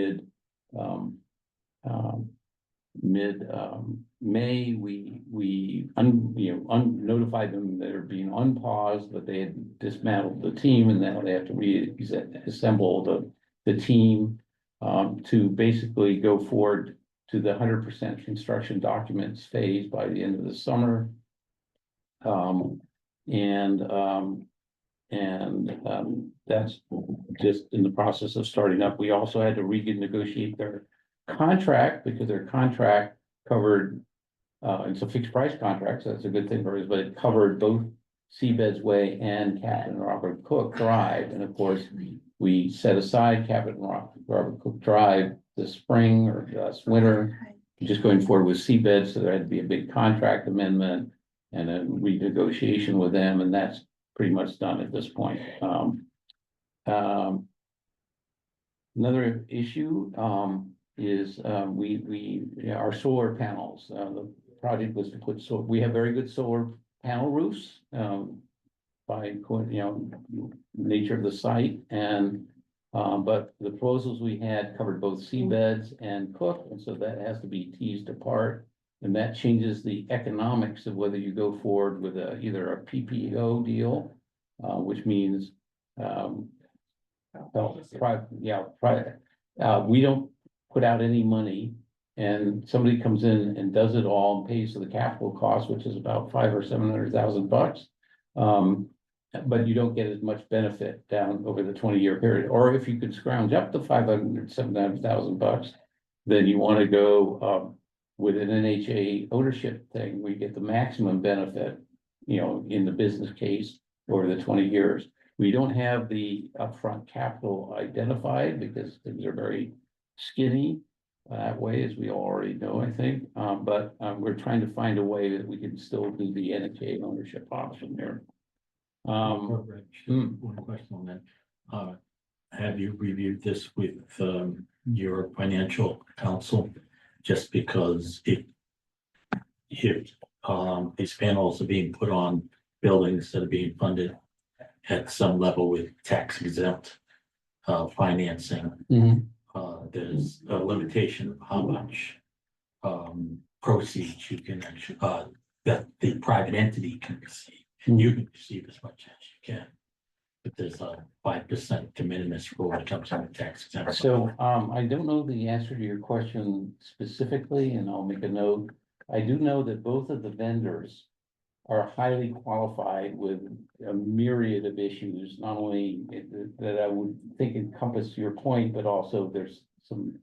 May, we notified them they're being unpaused, but they had dismantled the team and now they have to reassemble the team to basically go forward to the 100% construction documents phase by the end of the summer. That's just in the process of starting up. We also had to renegotiate their contract because their contract covered, it's a fixed price contract, so that's a good thing for us, but it covered both Seabeds Way and Captain Robert Cook Drive. And of course, we set aside Captain Robert Cook Drive this spring or last winter, just going forward with Seabed. So there had to be a big contract amendment and a renegotiation with them, and that's pretty much done at this point. Another issue is our solar panels. The project was to put, so we have very good solar panel roofs by nature of the site, and but the proposals we had covered both Seabeds and Cook, and so that has to be teased apart. And that changes the economics of whether you go forward with either a PPO deal, which means we don't put out any money and somebody comes in and does it all and pays for the capital cost, which is about $500,000 or $700,000. But you don't get as much benefit down over the 20-year period. Or if you could scrounge up the $500,000, $700,000, then you want to go with an NHA ownership thing, we get the maximum benefit, in the business case over the 20 years. We don't have the upfront capital identified because things are very skinny that way, as we already know, I think. But we're trying to find a way that we can still do the NHA ownership option there. One question on that. Have you reviewed this with your financial counsel? Just because if these panels are being put on buildings that are being funded at some level with tax exempt financing, there's a limitation of how much proceeds you can actually that the private entity can receive. And you can receive as much as you can. But there's a 5% de minimis rule that comes from the tax exempt. So I don't know the answer to your question specifically, and I'll make a note. I do know that both of the vendors are highly qualified with a myriad of issues, not only that I would think encompass your point, but also there's some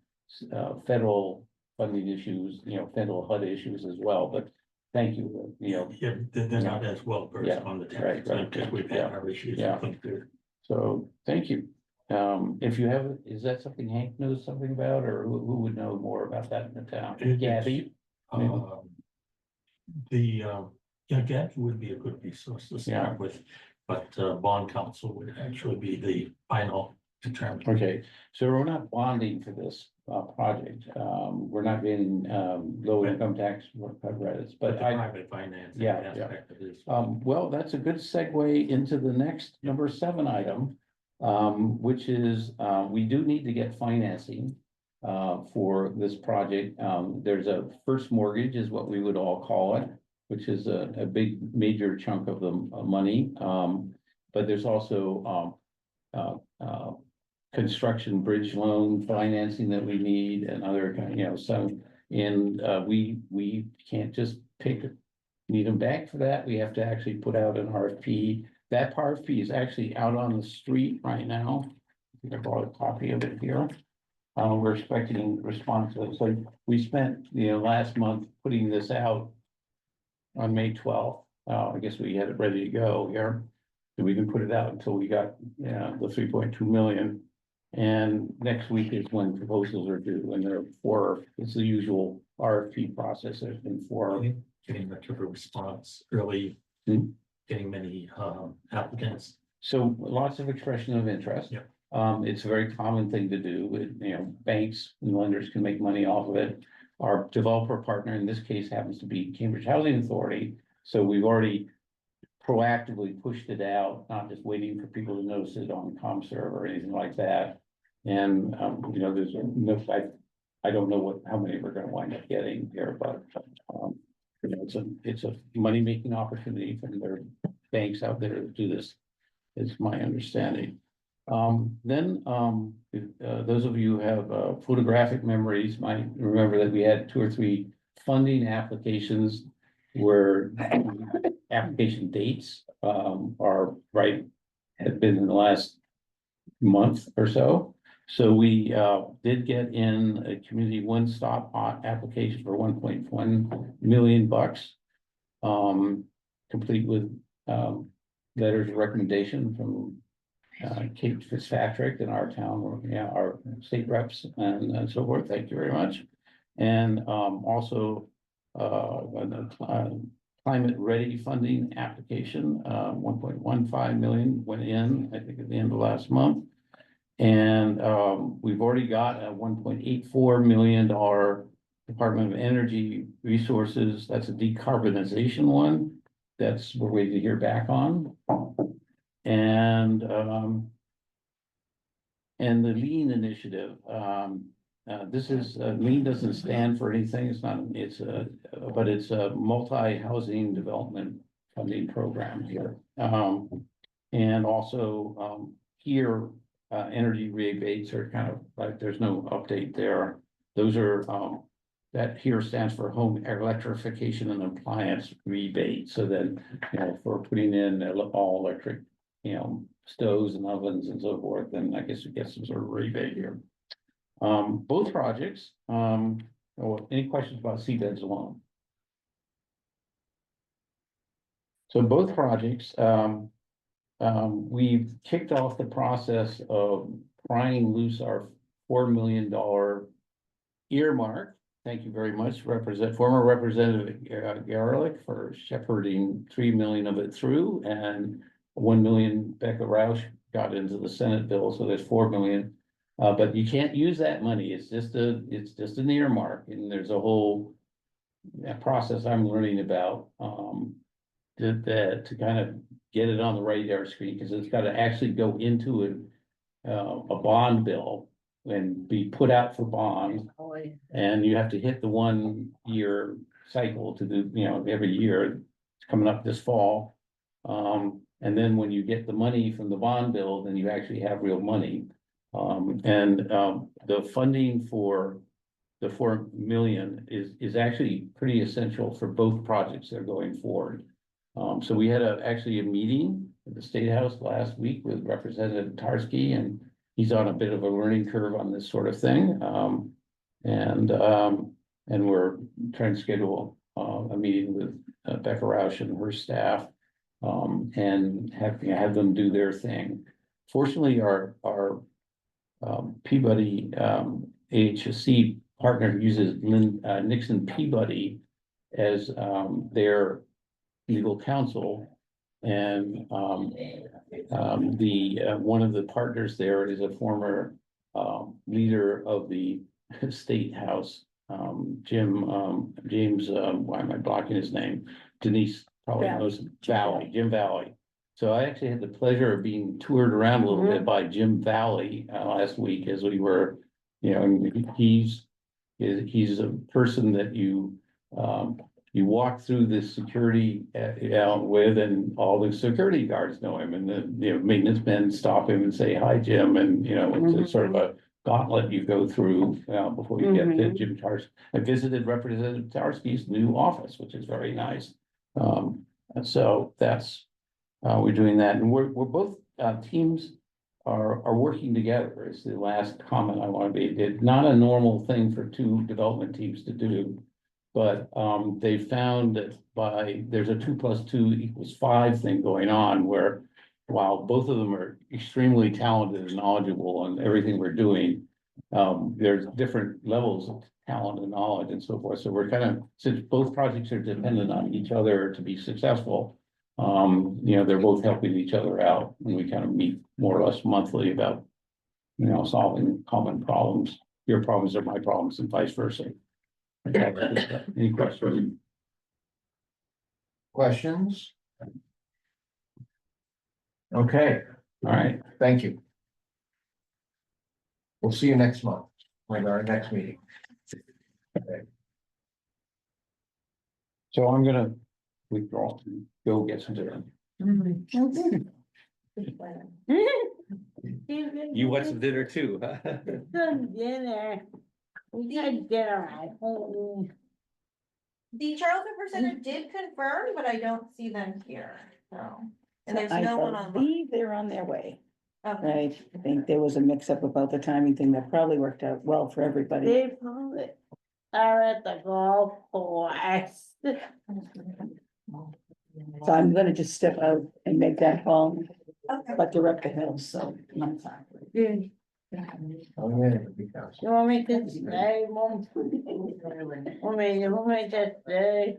federal funding issues, federal HUD issues as well. But thank you. Yeah, they're not as well versed on the tax exempt because we've had our issues. Yeah. So thank you. If you have, is that something Hank knows something about, or who would know more about that in the town? Gabby? Gabby would be a good resource to start with, but bond counsel would actually be the final determinant. Okay, so we're not bonding for this project. We're not getting low income tax credits, but private financing aspect of this. Well, that's a good segue into the next number 7 item, which is we do need to get financing for this project. There's a first mortgage is what we would all call it, which is a big major chunk of the money. But there's also construction bridge loan financing that we need and other some, and we can't just need them back for that. We have to actually put out an RFP. That RFP is actually out on the street right now. I think I brought a copy of it here. We're expecting responses. So we spent last month putting this out on May 12th. I guess we had it ready to go here. So we didn't put it out until we got the 3.2 million. And next week is when proposals are due, and there are 4. It's the usual RFP process. There's been 4. Getting much of a response early, getting many applicants. So lots of expression of interest. Yeah. It's a very common thing to do. Banks and lenders can make money off of it. Our developer partner in this case happens to be Cambridge Housing Authority. So we've already proactively pushed it out, not just waiting for people to notice it on ComServe or anything like that. And, you know, there's no, I don't know how many we're gonna wind up getting here, but, you know, it's a money-making opportunity from their banks out there to do this, is my understanding. Those of you who have photographic memories might remember that we had 2 or 3 funding applications where application dates are right, have been in the last month or so. So we did get in a community one-stop application for $1.1 million. Complete with letters of recommendation from Kate Fitzpatrick in our town, or our state reps and so forth. Thank you very much. And also climate ready funding application, 1.15 million went in, I think at the end of last month. And we've already got a $1.84 million Department of Energy Resources. That's a decarbonization one. That's, we're waiting to hear back on. And the lean initiative, this is, lean doesn't stand for anything. It's not, but it's a multi-housing development funding program here. And also, here, energy rebates are kind of like, there's no update there. Those are, that here stands for home electrification and appliance rebate. So then, you know, for putting in all electric, you know, stoves and ovens and so forth, then I guess we get some sort of rebate here. Both projects, any questions about seabeds alone? So both projects, we've kicked off the process of prying loose our $4 million earmark. Thank you very much, former Representative Garlick, for shepherding 3 million of it through, and 1 million Becca Roush got into the Senate bill, so there's 4 million. But you can't use that money. It's just an earmark, and there's a whole process I'm learning about to kind of get it on the radar screen, because it's got to actually go into a bond bill and be put out for bond. And you have to hit the 1-year cycle to do, you know, every year. It's coming up this fall. And then when you get the money from the bond bill, then you actually have real money. The funding for the 4 million is actually pretty essential for both projects that are going forward. So we had actually a meeting at the State House last week with Representative Tarski, and he's on a bit of a learning curve on this sort of thing. And we're trying to schedule a meeting with Becca Roush and her staff, and have them do their thing. Fortunately, our Peabody AHSC partner uses Nixon Peabody as their legal counsel. And one of the partners there is a former leader of the State House, James, why am I blocking his name? Denise probably knows him. Jim Valley. So I actually had the pleasure of being toured around a little bit by Jim Valley last week as we were, you know, and he's a person that you walk through this security with, and all the security guards know him, and the, you know, maintenance men stop him and say, "Hi, Jim." And, you know, it's sort of a gauntlet you go through before you get to Jim Tarski. I visited Representative Tarski's new office, which is very nice. And so that's, we're doing that, and we're both teams are working together is the last comment I want to be. It's not a normal thing for 2 development teams to do. But they found that there's a 2 + 2 = 5 thing going on, where while both of them are extremely talented and knowledgeable on everything we're doing, there's different levels of talent and knowledge and so forth. So we're kind of, since both projects are dependent on each other to be successful, you know, they're both helping each other out, and we kind of meet more or less monthly about, you know, solving common problems. Your problems are my problems, and vice versa. Any questions? Questions? Okay, All right, thank you. We'll see you next month, when our next meeting. So I'm gonna withdraw, go get some dinner. You want some dinner too, huh? Some dinner. We had dinner at home. The Charles River Center did confirm, but I don't see them here, so. And there's I no one on. believe they're on their way. Okay. Right, I think there was a mix up about the timing thing that probably worked out well for everybody. They probably are at the golf course. So I'm gonna just step out and make that call, Okay. but direct the hills, so. I'm fine. Oh, yeah, because. You want me to stay, Mom? Want me to stay?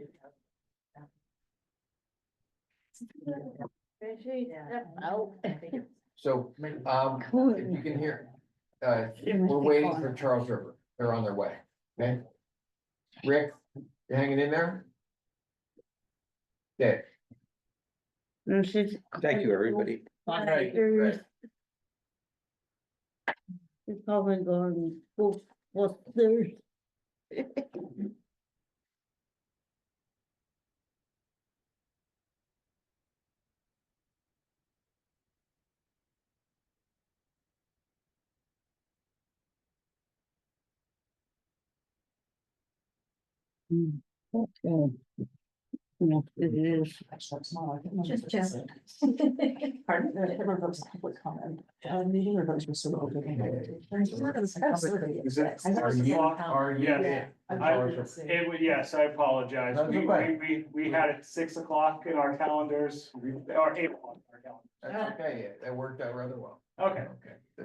So, if you can hear, we're waiting for Charles River, they're on their way, okay? Rick, you hanging in there? Okay. Thank you, everybody. Right. It's probably going, what's there? Okay. Yeah, it is. Just check. Pardon, everyone votes public comment, meeting or votes were sort of open. Is it, it would, yes, I apologize. That's okay. We had it 6 o'clock in our calendars, or 8 o'clock in our calendar. That's okay, that worked out rather well. Okay. Okay. I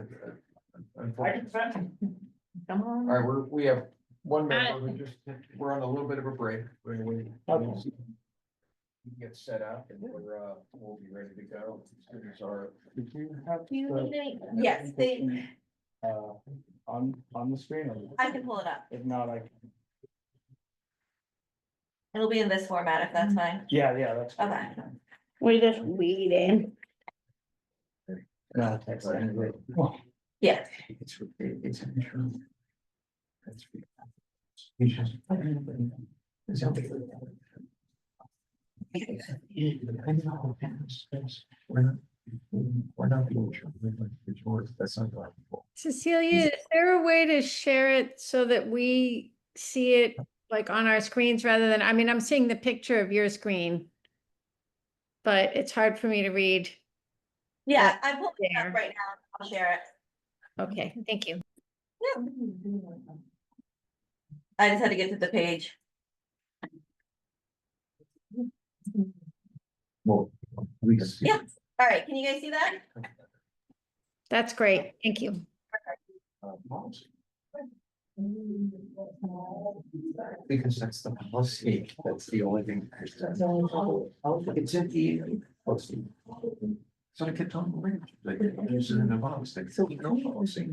Unfortunately. can send. Come on. All right, we have one member who just, we're on a little bit of a break. We can get set up and we'll be ready to go. Students are. Do you need any? Yes, they, On the screen, or I can pull it up. if not, It'll be in this format if that's fine. yeah, that's. Okay. We just waiting. No, that's Yeah. It's an issue. That's. It's just. We're not being sure. That's not right. Cecilia, is there a way to share it so that we see it like on our screens rather than, I mean, I'm seeing the picture of your screen, but it's hard for me to read. Yeah, I'm pulling it There. up right now. I'll share it. Okay, thank you. I just had to get to the page. Well, we can see. Yeah. All right, can you guys see that? That's great. Thank you. Policy. Because that's the policy, that's the only thing. It's in the policy. So I kept on, like, use it in the policy, so no policy.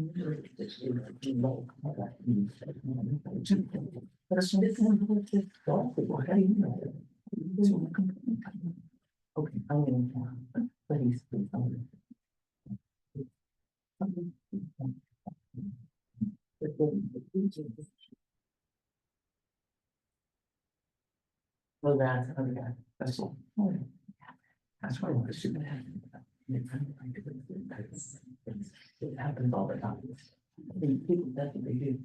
Well, that's all. That's why I was super happy. It happens all the time. I think people, that's what they do.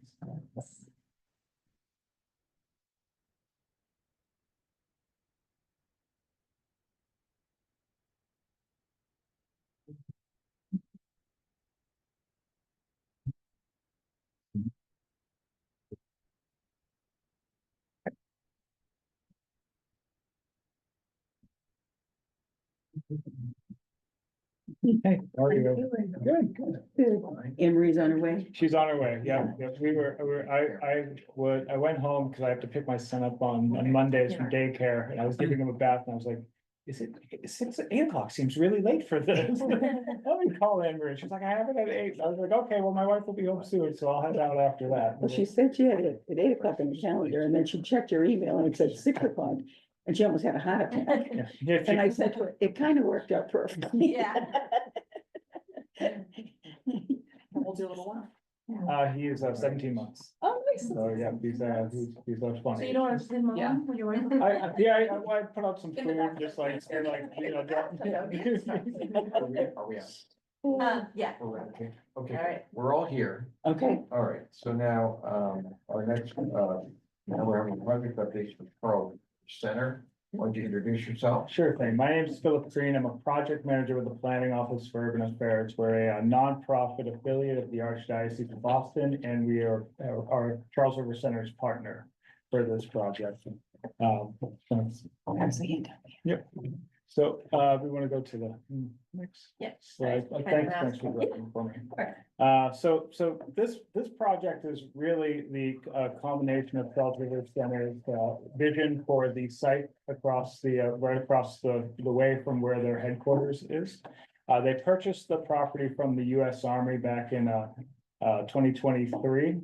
Hey, how are you? Good, good. Emery's on her way. She's on her way, yeah, I went home because I have to pick my son up on Mondays from daycare, and I was giving him a bath, and I was like, is it 8 o'clock seems really late for this. Let me call Amber, and she's like, I have it at 8, I was like, okay, well, my wife will be home soon, so I'll head out after that. Well, she said she had it at 8 o'clock on the calendar, and then she checked her email and it said 6 o'clock. And she almost had a heart attack. Yeah, And I said to her, it kind of worked out perfectly. Yeah. We'll do a little while. Yeah. He is 17 months. Oh, nice. So yeah, he's much fun. So you don't have to send Yeah. mom when you're in? I put out some food, just like, drop. Are we on? Yeah. We're on, okay. Okay, All right. we're all here. Okay, All right, so now, our next, now we're having a project update for Pearl Center. Why don't you introduce yourself? Sure thing. My name is Philip Green. I'm a project manager with the Planning Office for Urban Affairs. We're a nonprofit affiliate of the Archdiocese of Boston, and we are our Charles River Center's partner for this project. absolutely. Yep. So, we want to go to the next Yeah. slide. Right. Thanks for looking for me. Sure. So this project is really the combination of Charles River Center's vision for the site across right across the way from where their headquarters is. They purchased the property from the US Army back in 2023.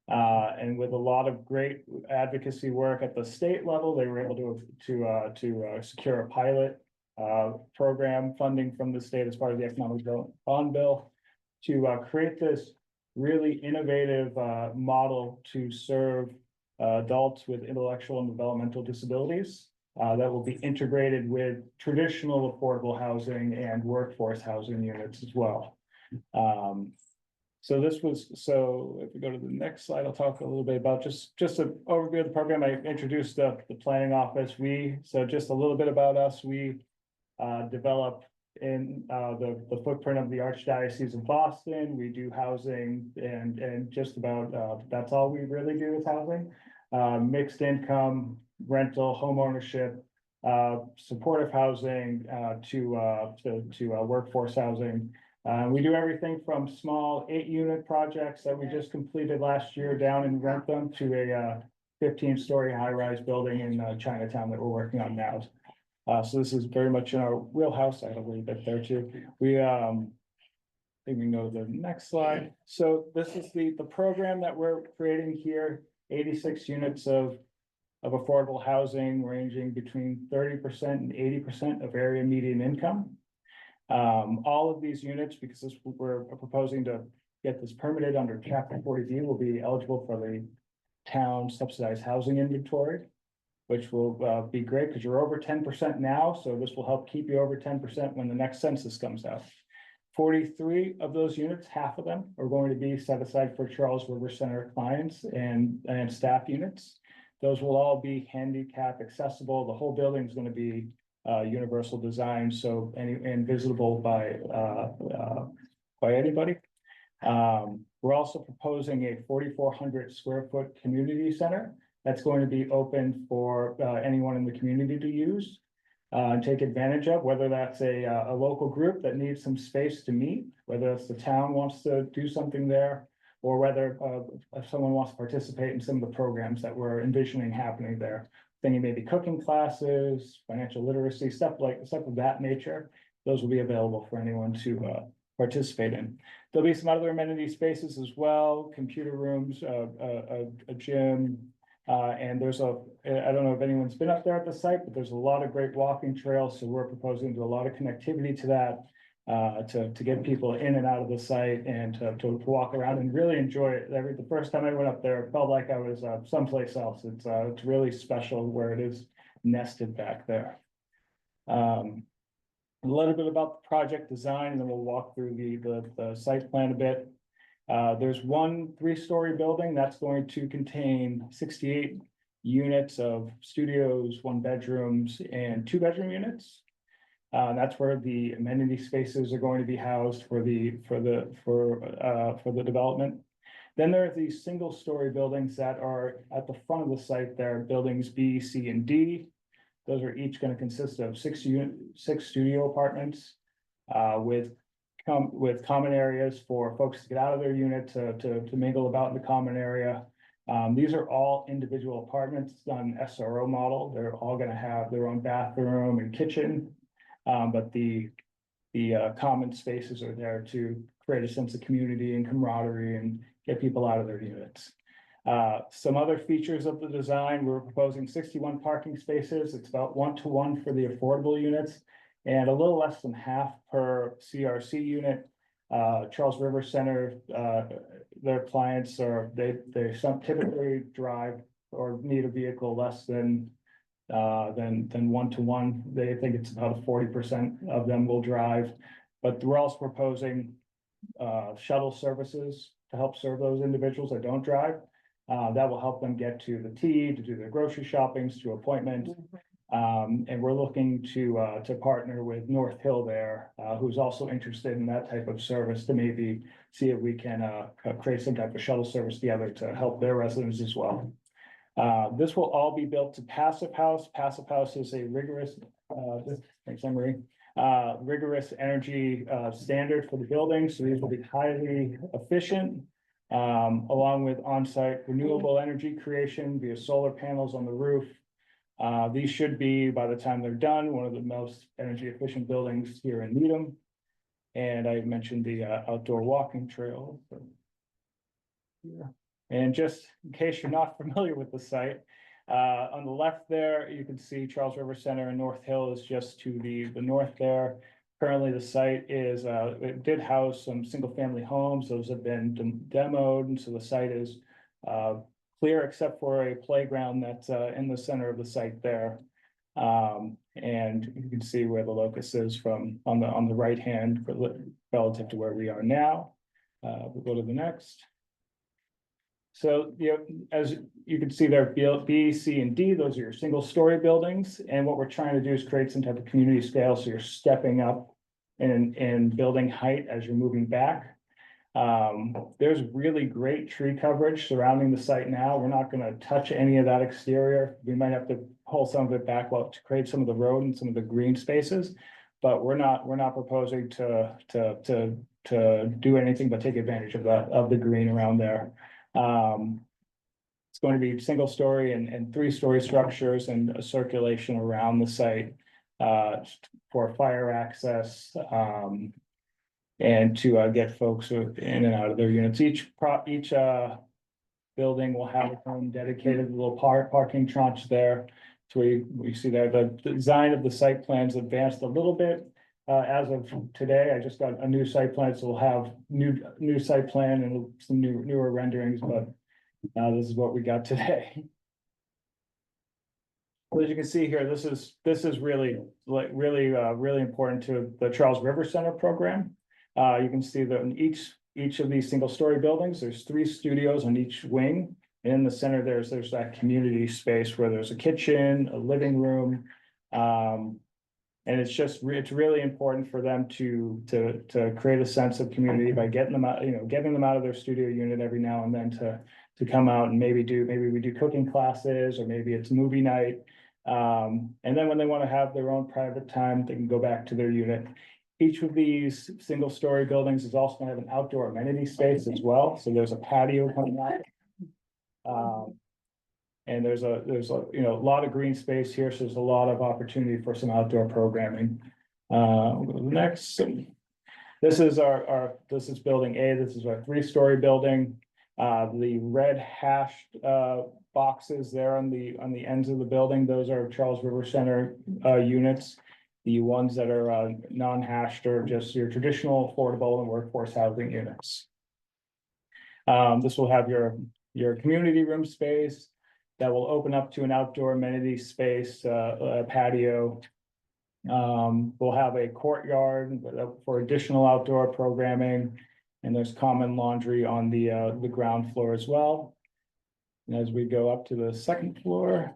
And with a lot of great advocacy work at the state level, they were able to secure a pilot program funding from the state as part of the economic development bond bill to create this really innovative model to serve adults with intellectual and developmental disabilities that will be integrated with traditional affordable housing and workforce housing units as well. So if we go to the next slide, I'll talk a little bit about just an overview of the program. I introduced the planning office. So just a little bit about us. We develop in the footprint of the Archdiocese of Boston. We do housing and just about that's all we really do is housing. Mixed income, rental, home ownership, supportive housing to workforce housing. We do everything from small 8-unit projects that we just completed last year down in Rentham to a 15-story high-rise building in Chinatown that we're working on now. So this is very much in our wheelhouse. I have a little bit there too. I think we can go to the next slide. So this is the program that we're creating here, 86 units of affordable housing ranging between 30% and 80% of area median income. All of these units, because we're proposing to get this permitted under Chapter 40D, will be eligible for the town subsidized housing inventory, which will be great because you're over 10% now. So this will help keep you over 10% when the next census comes out. 43 of those units, half of them are going to be set aside for Charles River Center clients and staff units. Those will all be handicap accessible. The whole building is going to be universal design, so and visitable by anybody. We're also proposing a 4,400 square foot community center that's going to be open for anyone in the community to use and take advantage of, whether that's a local group that needs some space to meet, whether it's the town wants to do something there, or whether if someone wants to participate in some of the programs that we're envisioning happening there. Thinking maybe cooking classes, financial literacy, stuff of that nature. Those will be available for anyone to participate in. There'll be some other amenity spaces as well, computer rooms, a gym, and there's I don't know if anyone's been up there at the site, but there's a lot of great walking trails. So we're proposing to do a lot of connectivity to that. To get people in and out of the site and to walk around and really enjoy it. The first time I went up there, it felt like I was someplace else. It's really special where it is nested back there. A little bit about the project design, and then we'll walk through the site plan a bit. There's one 3-story building that's going to contain 68 units of studios, 1 bedrooms, and 2-bedroom units. That's where the amenity spaces are going to be housed for the development. Then there are these 1-story buildings that are at the front of the site. There are buildings B, C, and D. Those are each going to consist of 6 studio apartments with common areas for folks to get out of their unit to mingle about in the common area. These are all individual apartments on SRO model. They're all going to have their own bathroom and kitchen. But the common spaces are there to create a sense of community and camaraderie and get people out of their units. Some other features of the design, we're proposing 61 parking spaces. It's about 1-to-1 for the affordable units and a little less than half per CRC unit. Charles River Center, their clients are, they some typically drive or need a vehicle less than 1-to-1. They think it's about 40% of them will drive. But we're also proposing shuttle services to help serve those individuals that don't drive. That will help them get to the T, to do their grocery shoppings, to appointments. And we're looking to partner with North Hill there, who's also interested in that type of service, to maybe see if we can create some type of shuttle service together to help their residents as well. This will all be built to Passive House. Passive House is a rigorous, thanks, Emery, rigorous energy standard for the building. So these will be highly efficient, along with on-site renewable energy creation via solar panels on the roof. These should be, by the time they're done, one of the most energy efficient buildings here in Needham. And I mentioned the outdoor walking trail. Yeah. And just in case you're not familiar with the site, on the left there, you can see Charles River Center and North Hill is just to the north there. Currently, the site is, it did house some single family homes. Those have been demoed, and so the site is clear except for a playground that's in the center of the site there. And you can see where the locus is from on the right hand relative to where we are now. We'll go to the next. So, as you can see there, B, C, and D, those are your single story buildings. And what we're trying to do is create some type of community scale. So you're stepping up in building height as you're moving back. There's really great tree coverage surrounding the site now. We're not going to touch any of that exterior. We might have to pull some of it back to create some of the road and some of the green spaces, but we're not proposing to do anything but take advantage of the green around there. It's going to be single story and 3-story structures and a circulation around the site for fire access, and to get folks in and out of their units. Each building will have its own dedicated little parking tranche there. So we see there the design of the site plans advanced a little bit. As of today, I just got a new site plan, so we'll have new site plan and some newer renderings, but this is what we got today. So as you can see here, this is really really important to the Charles River Center program. You can see that in each of these single story buildings, there's 3 studios on each wing. And in the center, there's that community space where there's a kitchen, a living room. And it's really important for them to create a sense of community by getting them out, getting them out of their studio unit every now and then to come out and maybe we do cooking classes, or maybe it's movie night. And then when they want to have their own private time, they can go back to their unit. Each of these single story buildings is also going to have an outdoor amenity space as well. So there's a patio coming out. And there's a lot of green space here, so there's a lot of opportunity for some outdoor programming. We'll go to the next. This is this is building A. This is our 3-story building. The red hashed boxes there on the ends of the building, those are Charles River Center units. The ones that are non-hashed are just your traditional affordable and workforce housing units. This will have your community room space that will open up to an outdoor amenity space, a patio. We'll have a courtyard for additional outdoor programming, and there's common laundry on the ground floor as well. And as we go up to the second floor,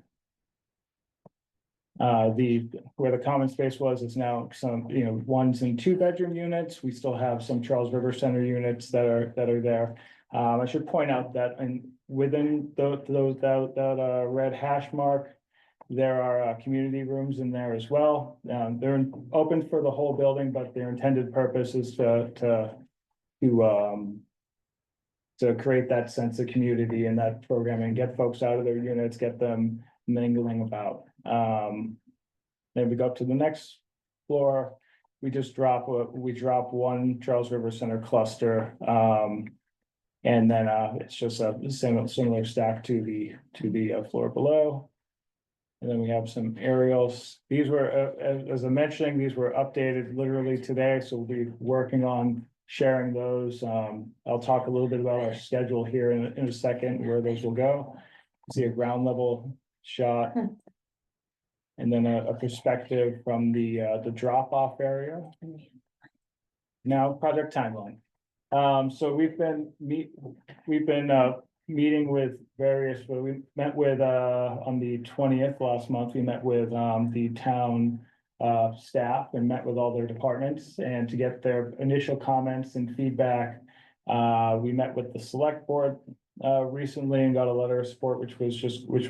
where the common space was is now some 1 and 2 bedroom units. We still have some Charles River Center units that are there. I should point out that within that red hash mark, there are community rooms in there as well. They're open for the whole building, but their intended purpose is to create that sense of community in that programming, get folks out of their units, get them mingling about. Then we go up to the next floor. We drop 1 Charles River Center cluster. And then it's just a similar stack to the floor below. And then we have some aerials. These were, as I'm mentioning, these were updated literally today. So we'll be working on sharing those. I'll talk a little bit about our schedule here in a second, where those will go. See a ground level shot. And then a perspective from the drop off area. Now, project timeline. So we've been meeting with various, well, we met with, on the 20th last month, we met with, the town staff and met with all their departments and to get their initial comments and feedback. We met with the select board recently and got a letter of support, which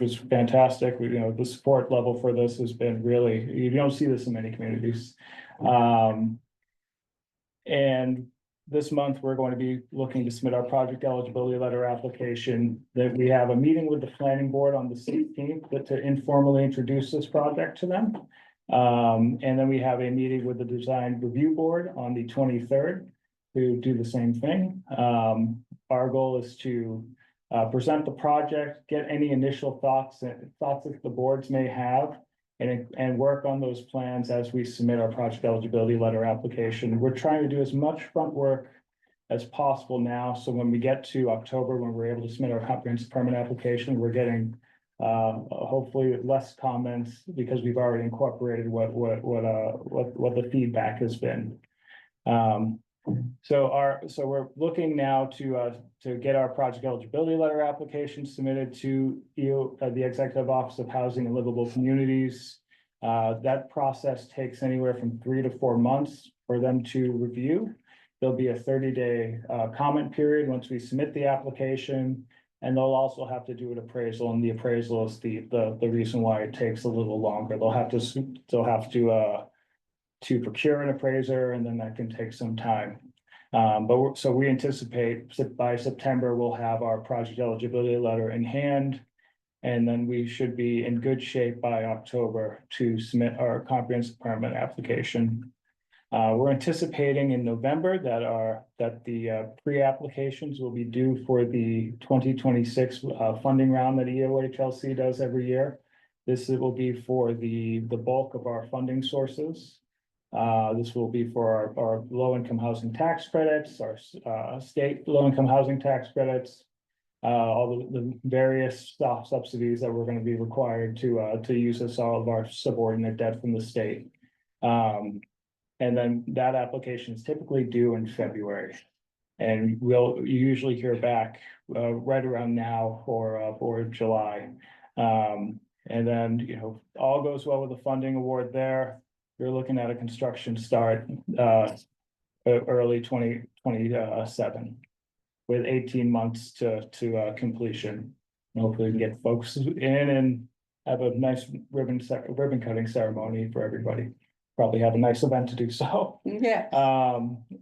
was fantastic. The support level for this has been really, you don't see this in many communities. And this month, we're going to be looking to submit our project eligibility letter application. That we have a meeting with the planning board on the 16th to informally introduce this project to them. And then we have a meeting with the design review board on the 23rd to do the same thing. Our goal is to present the project, get any initial thoughts that the boards may have, and work on those plans as we submit our project eligibility letter application. We're trying to do as much front work as possible now, so when we get to October, when we're able to submit our comprehensive permit application, we're getting hopefully less comments because we've already incorporated what the feedback has been. So we're looking now to get our project eligibility letter application submitted to the Executive Office of Housing and Livable Communities. That process takes anywhere from 3 to 4 months for them to review. There'll be a 30-day comment period once we submit the application, and they'll also have to do an appraisal, and the appraisal is the reason why it takes a little longer. They'll have to procure an appraiser, and then that can take some time. So we anticipate by September, we'll have our project eligibility letter in hand. And then we should be in good shape by October to submit our comprehensive permit application. We're anticipating in November that the pre-applications will be due for the 2026 funding round that EOHLC does every year. This will be for the bulk of our funding sources. This will be for our low-income housing tax credits, our state low-income housing tax credits, all the various soft subsidies that we're going to be required to use as all of our subordinate debt from the state. And then that application is typically due in February. And we'll usually hear back right around now for July. And then, all goes well with the funding award there. You're looking at a construction start early 2027 with 18 months to completion. And hopefully we can get folks in and have a nice ribbon cutting ceremony for everybody. Probably have a nice event to do so. Yeah.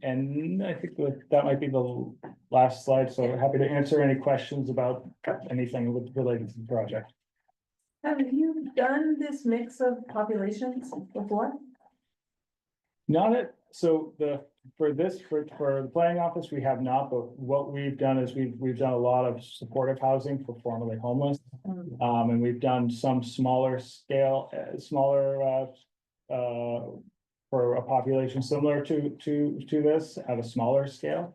And I think that might be the last slide. So happy to answer any questions about anything related to the project. Have you done this mix of populations before? For the planning office, we have not, but what we've done is we've done a lot of supportive housing for formerly homeless. And we've done some smaller scale, for a population similar to this at a smaller scale.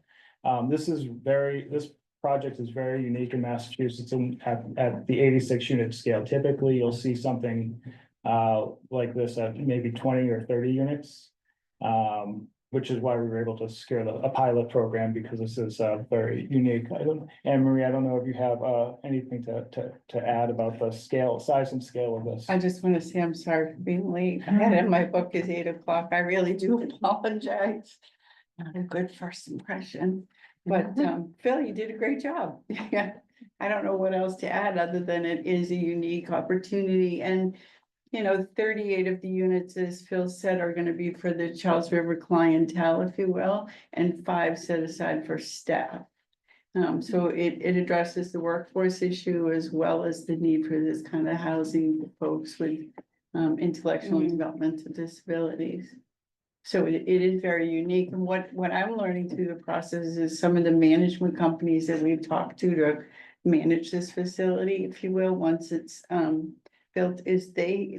This project is very unique in Massachusetts and at the 86 unit scale. Typically, you'll see something like this at maybe 20 or 30 units. Which is why we were able to secure a pilot program, because this is very unique. Anne Marie, I don't know if you have anything to add about the size and scale of this. I just want to say I'm sorry for being late. I had it in my book is 8 o'clock. I really do apologize. Not a good first impression, but Phil, you did a great job. Yeah, I don't know what else to add other than it is a unique opportunity. And 38 of the units, as Phil said, are going to be for the Charles River clientele, if you will, and 5 set aside for staff. So it addresses the workforce issue as well as the need for this kind of housing for folks with intellectual and developmental disabilities. So it is very unique. And what I'm learning through the process is some of the management companies that we've talked to manage this facility, if you will, once it's built, is they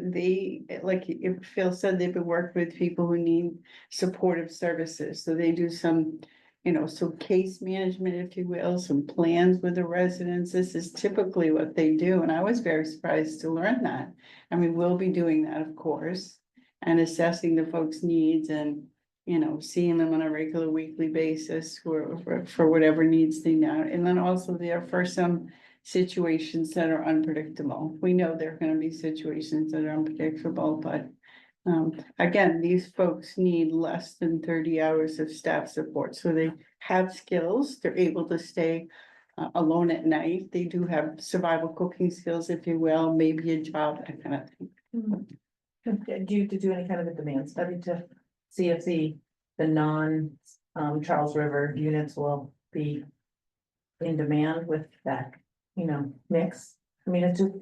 like if Phil said, they've been working with people who need supportive services. So they do some so case management, if you will, some plans with the residents. This is typically what they do, and I was very surprised to learn that. I mean, we'll be doing that, of course, and assessing the folks' needs and, seeing them on a regular weekly basis for whatever needs they know. And then also there for some situations that are unpredictable. We know there are gonna be situations that are unpredictable, but again, these folks need less than 30 hours of staff support, so they have skills, they're able to stay alone at night, they do have survival cooking skills, if you will, maybe a job, that kind of thing. Do you do any kind of a demand study to see if the Charles River units will be in demand with that, mix? I mean, it's just,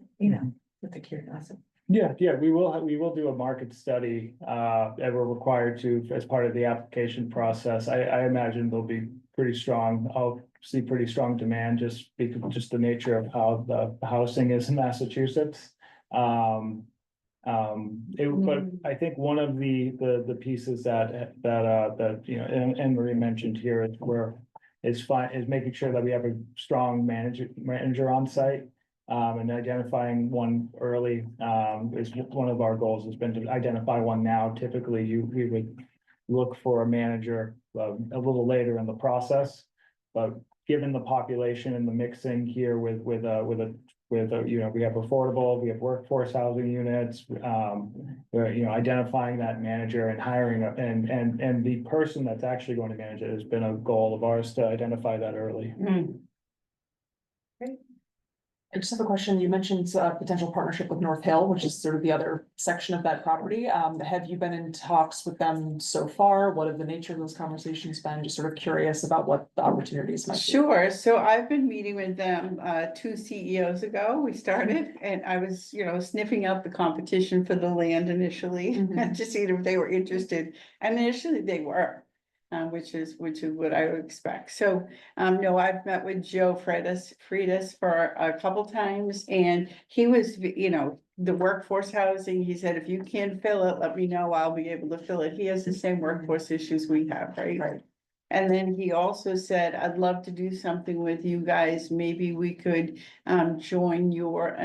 with the curiosity. Yeah, we will do a market study, that we're required to as part of the application process. I imagine there'll be pretty strong, I'll see pretty strong demand just because, just the nature of how the housing is in Massachusetts. But I think one of the pieces that Anne Marie mentioned here is making sure that we have a strong manager on site. And identifying one early, is one of our goals has been to identify one now. Typically, we would look for a manager, a little later in the process. But given the population and the mixing here with we have affordable, we have workforce housing units. We're, identifying that manager and hiring and the person that's actually going to manage it has been a goal of ours to identify that early. I just have a question. You mentioned a potential partnership with North Hill, which is sort of the other section of that property. Have you been in talks with them so far? What have the nature of those conversations been? Just sort of curious about what the opportunities might be. Sure, so I've been meeting with them, 2 CEOs ago, we started, and I was, sniffing out the competition for the land initially. Mhm. To see if they were interested, and initially they were. Which is what I would expect. So, no, I've met with Joe Freitas for a couple times, and he was, the workforce housing, he said, if you can't fill it, let me know, I'll be able to fill it. He has the same workforce issues we have, right? Right. And then he also said, I'd love to do something with you guys, maybe we could, join your,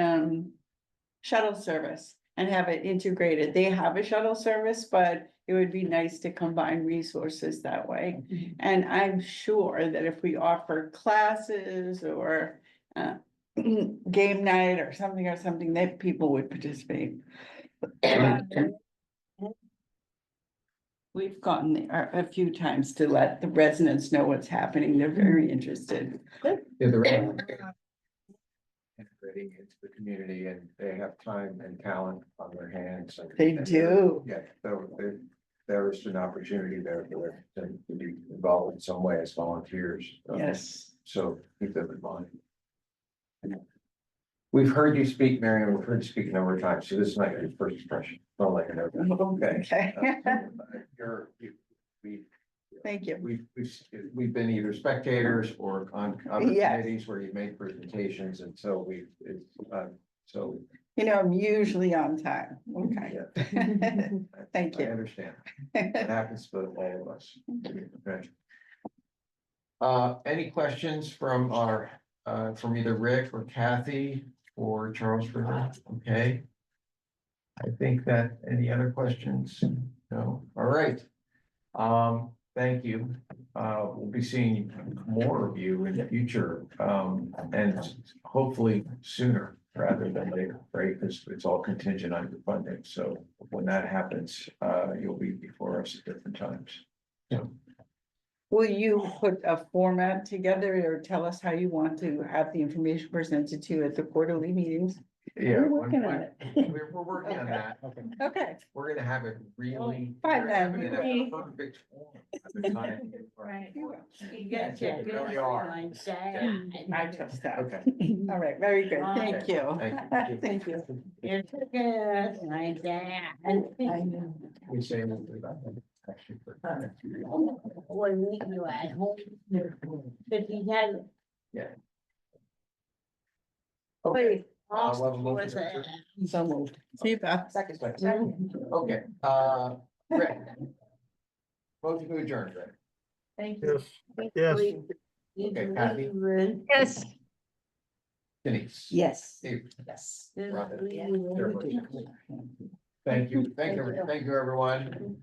shuttle service and have it integrated. They have a shuttle service, but it would be nice to combine resources that way. And I'm sure that if we offer classes or game night or something that people would participate. We've gotten there a few times to let the residents know what's happening. They're very interested. Yeah, they're integrating into the community and they have time and talent on their hands. They do. Yeah, so there is an opportunity there for them to be involved in some way as volunteers. Yes. So keep them in mind. We've heard you speak, Marion, we've heard you speak a number of times, so this is not your first impression. Don't let you know that. Okay. We Thank you. We've been either spectators or on other Yes. committees where you've made presentations, and so so. I'm usually on time. Okay. Yeah. Thank I you. understand. It happens to all of us. Okay. Any questions from from either Rick or Kathy or Charles River? Okay. I think that, any other questions? No, all right. Thank you. We'll be seeing more of you in the future, and hopefully sooner rather than later, right? Because it's all contingent on your funding. So when that happens, you'll be before us at different times. So. Will you put a format together or tell us how you want to have the information presented to you at the quarterly meetings? Yeah, We're working on it. We're working on that. Okay. We're gonna have it really. Fine, we're having it then. in a perfect form at the time. Right. You will. Yes, yeah, we really are. I trust that. Okay. All right, very good. Thank you. Thank you. Thank you. It's good, my dad. We say anything about that. Actually, for- We'll meet you at home. If you had. Yeah. Wait, I'll have a motion to adjourn. so moved. See you, Beth. Second. Okay, Rick. Motion to adjourn, Rick. Thank you. Yes, Okay, Kathy, Yes. Denise. Yes. Steve, Yes. Rhonda, everybody. Thank you, everyone.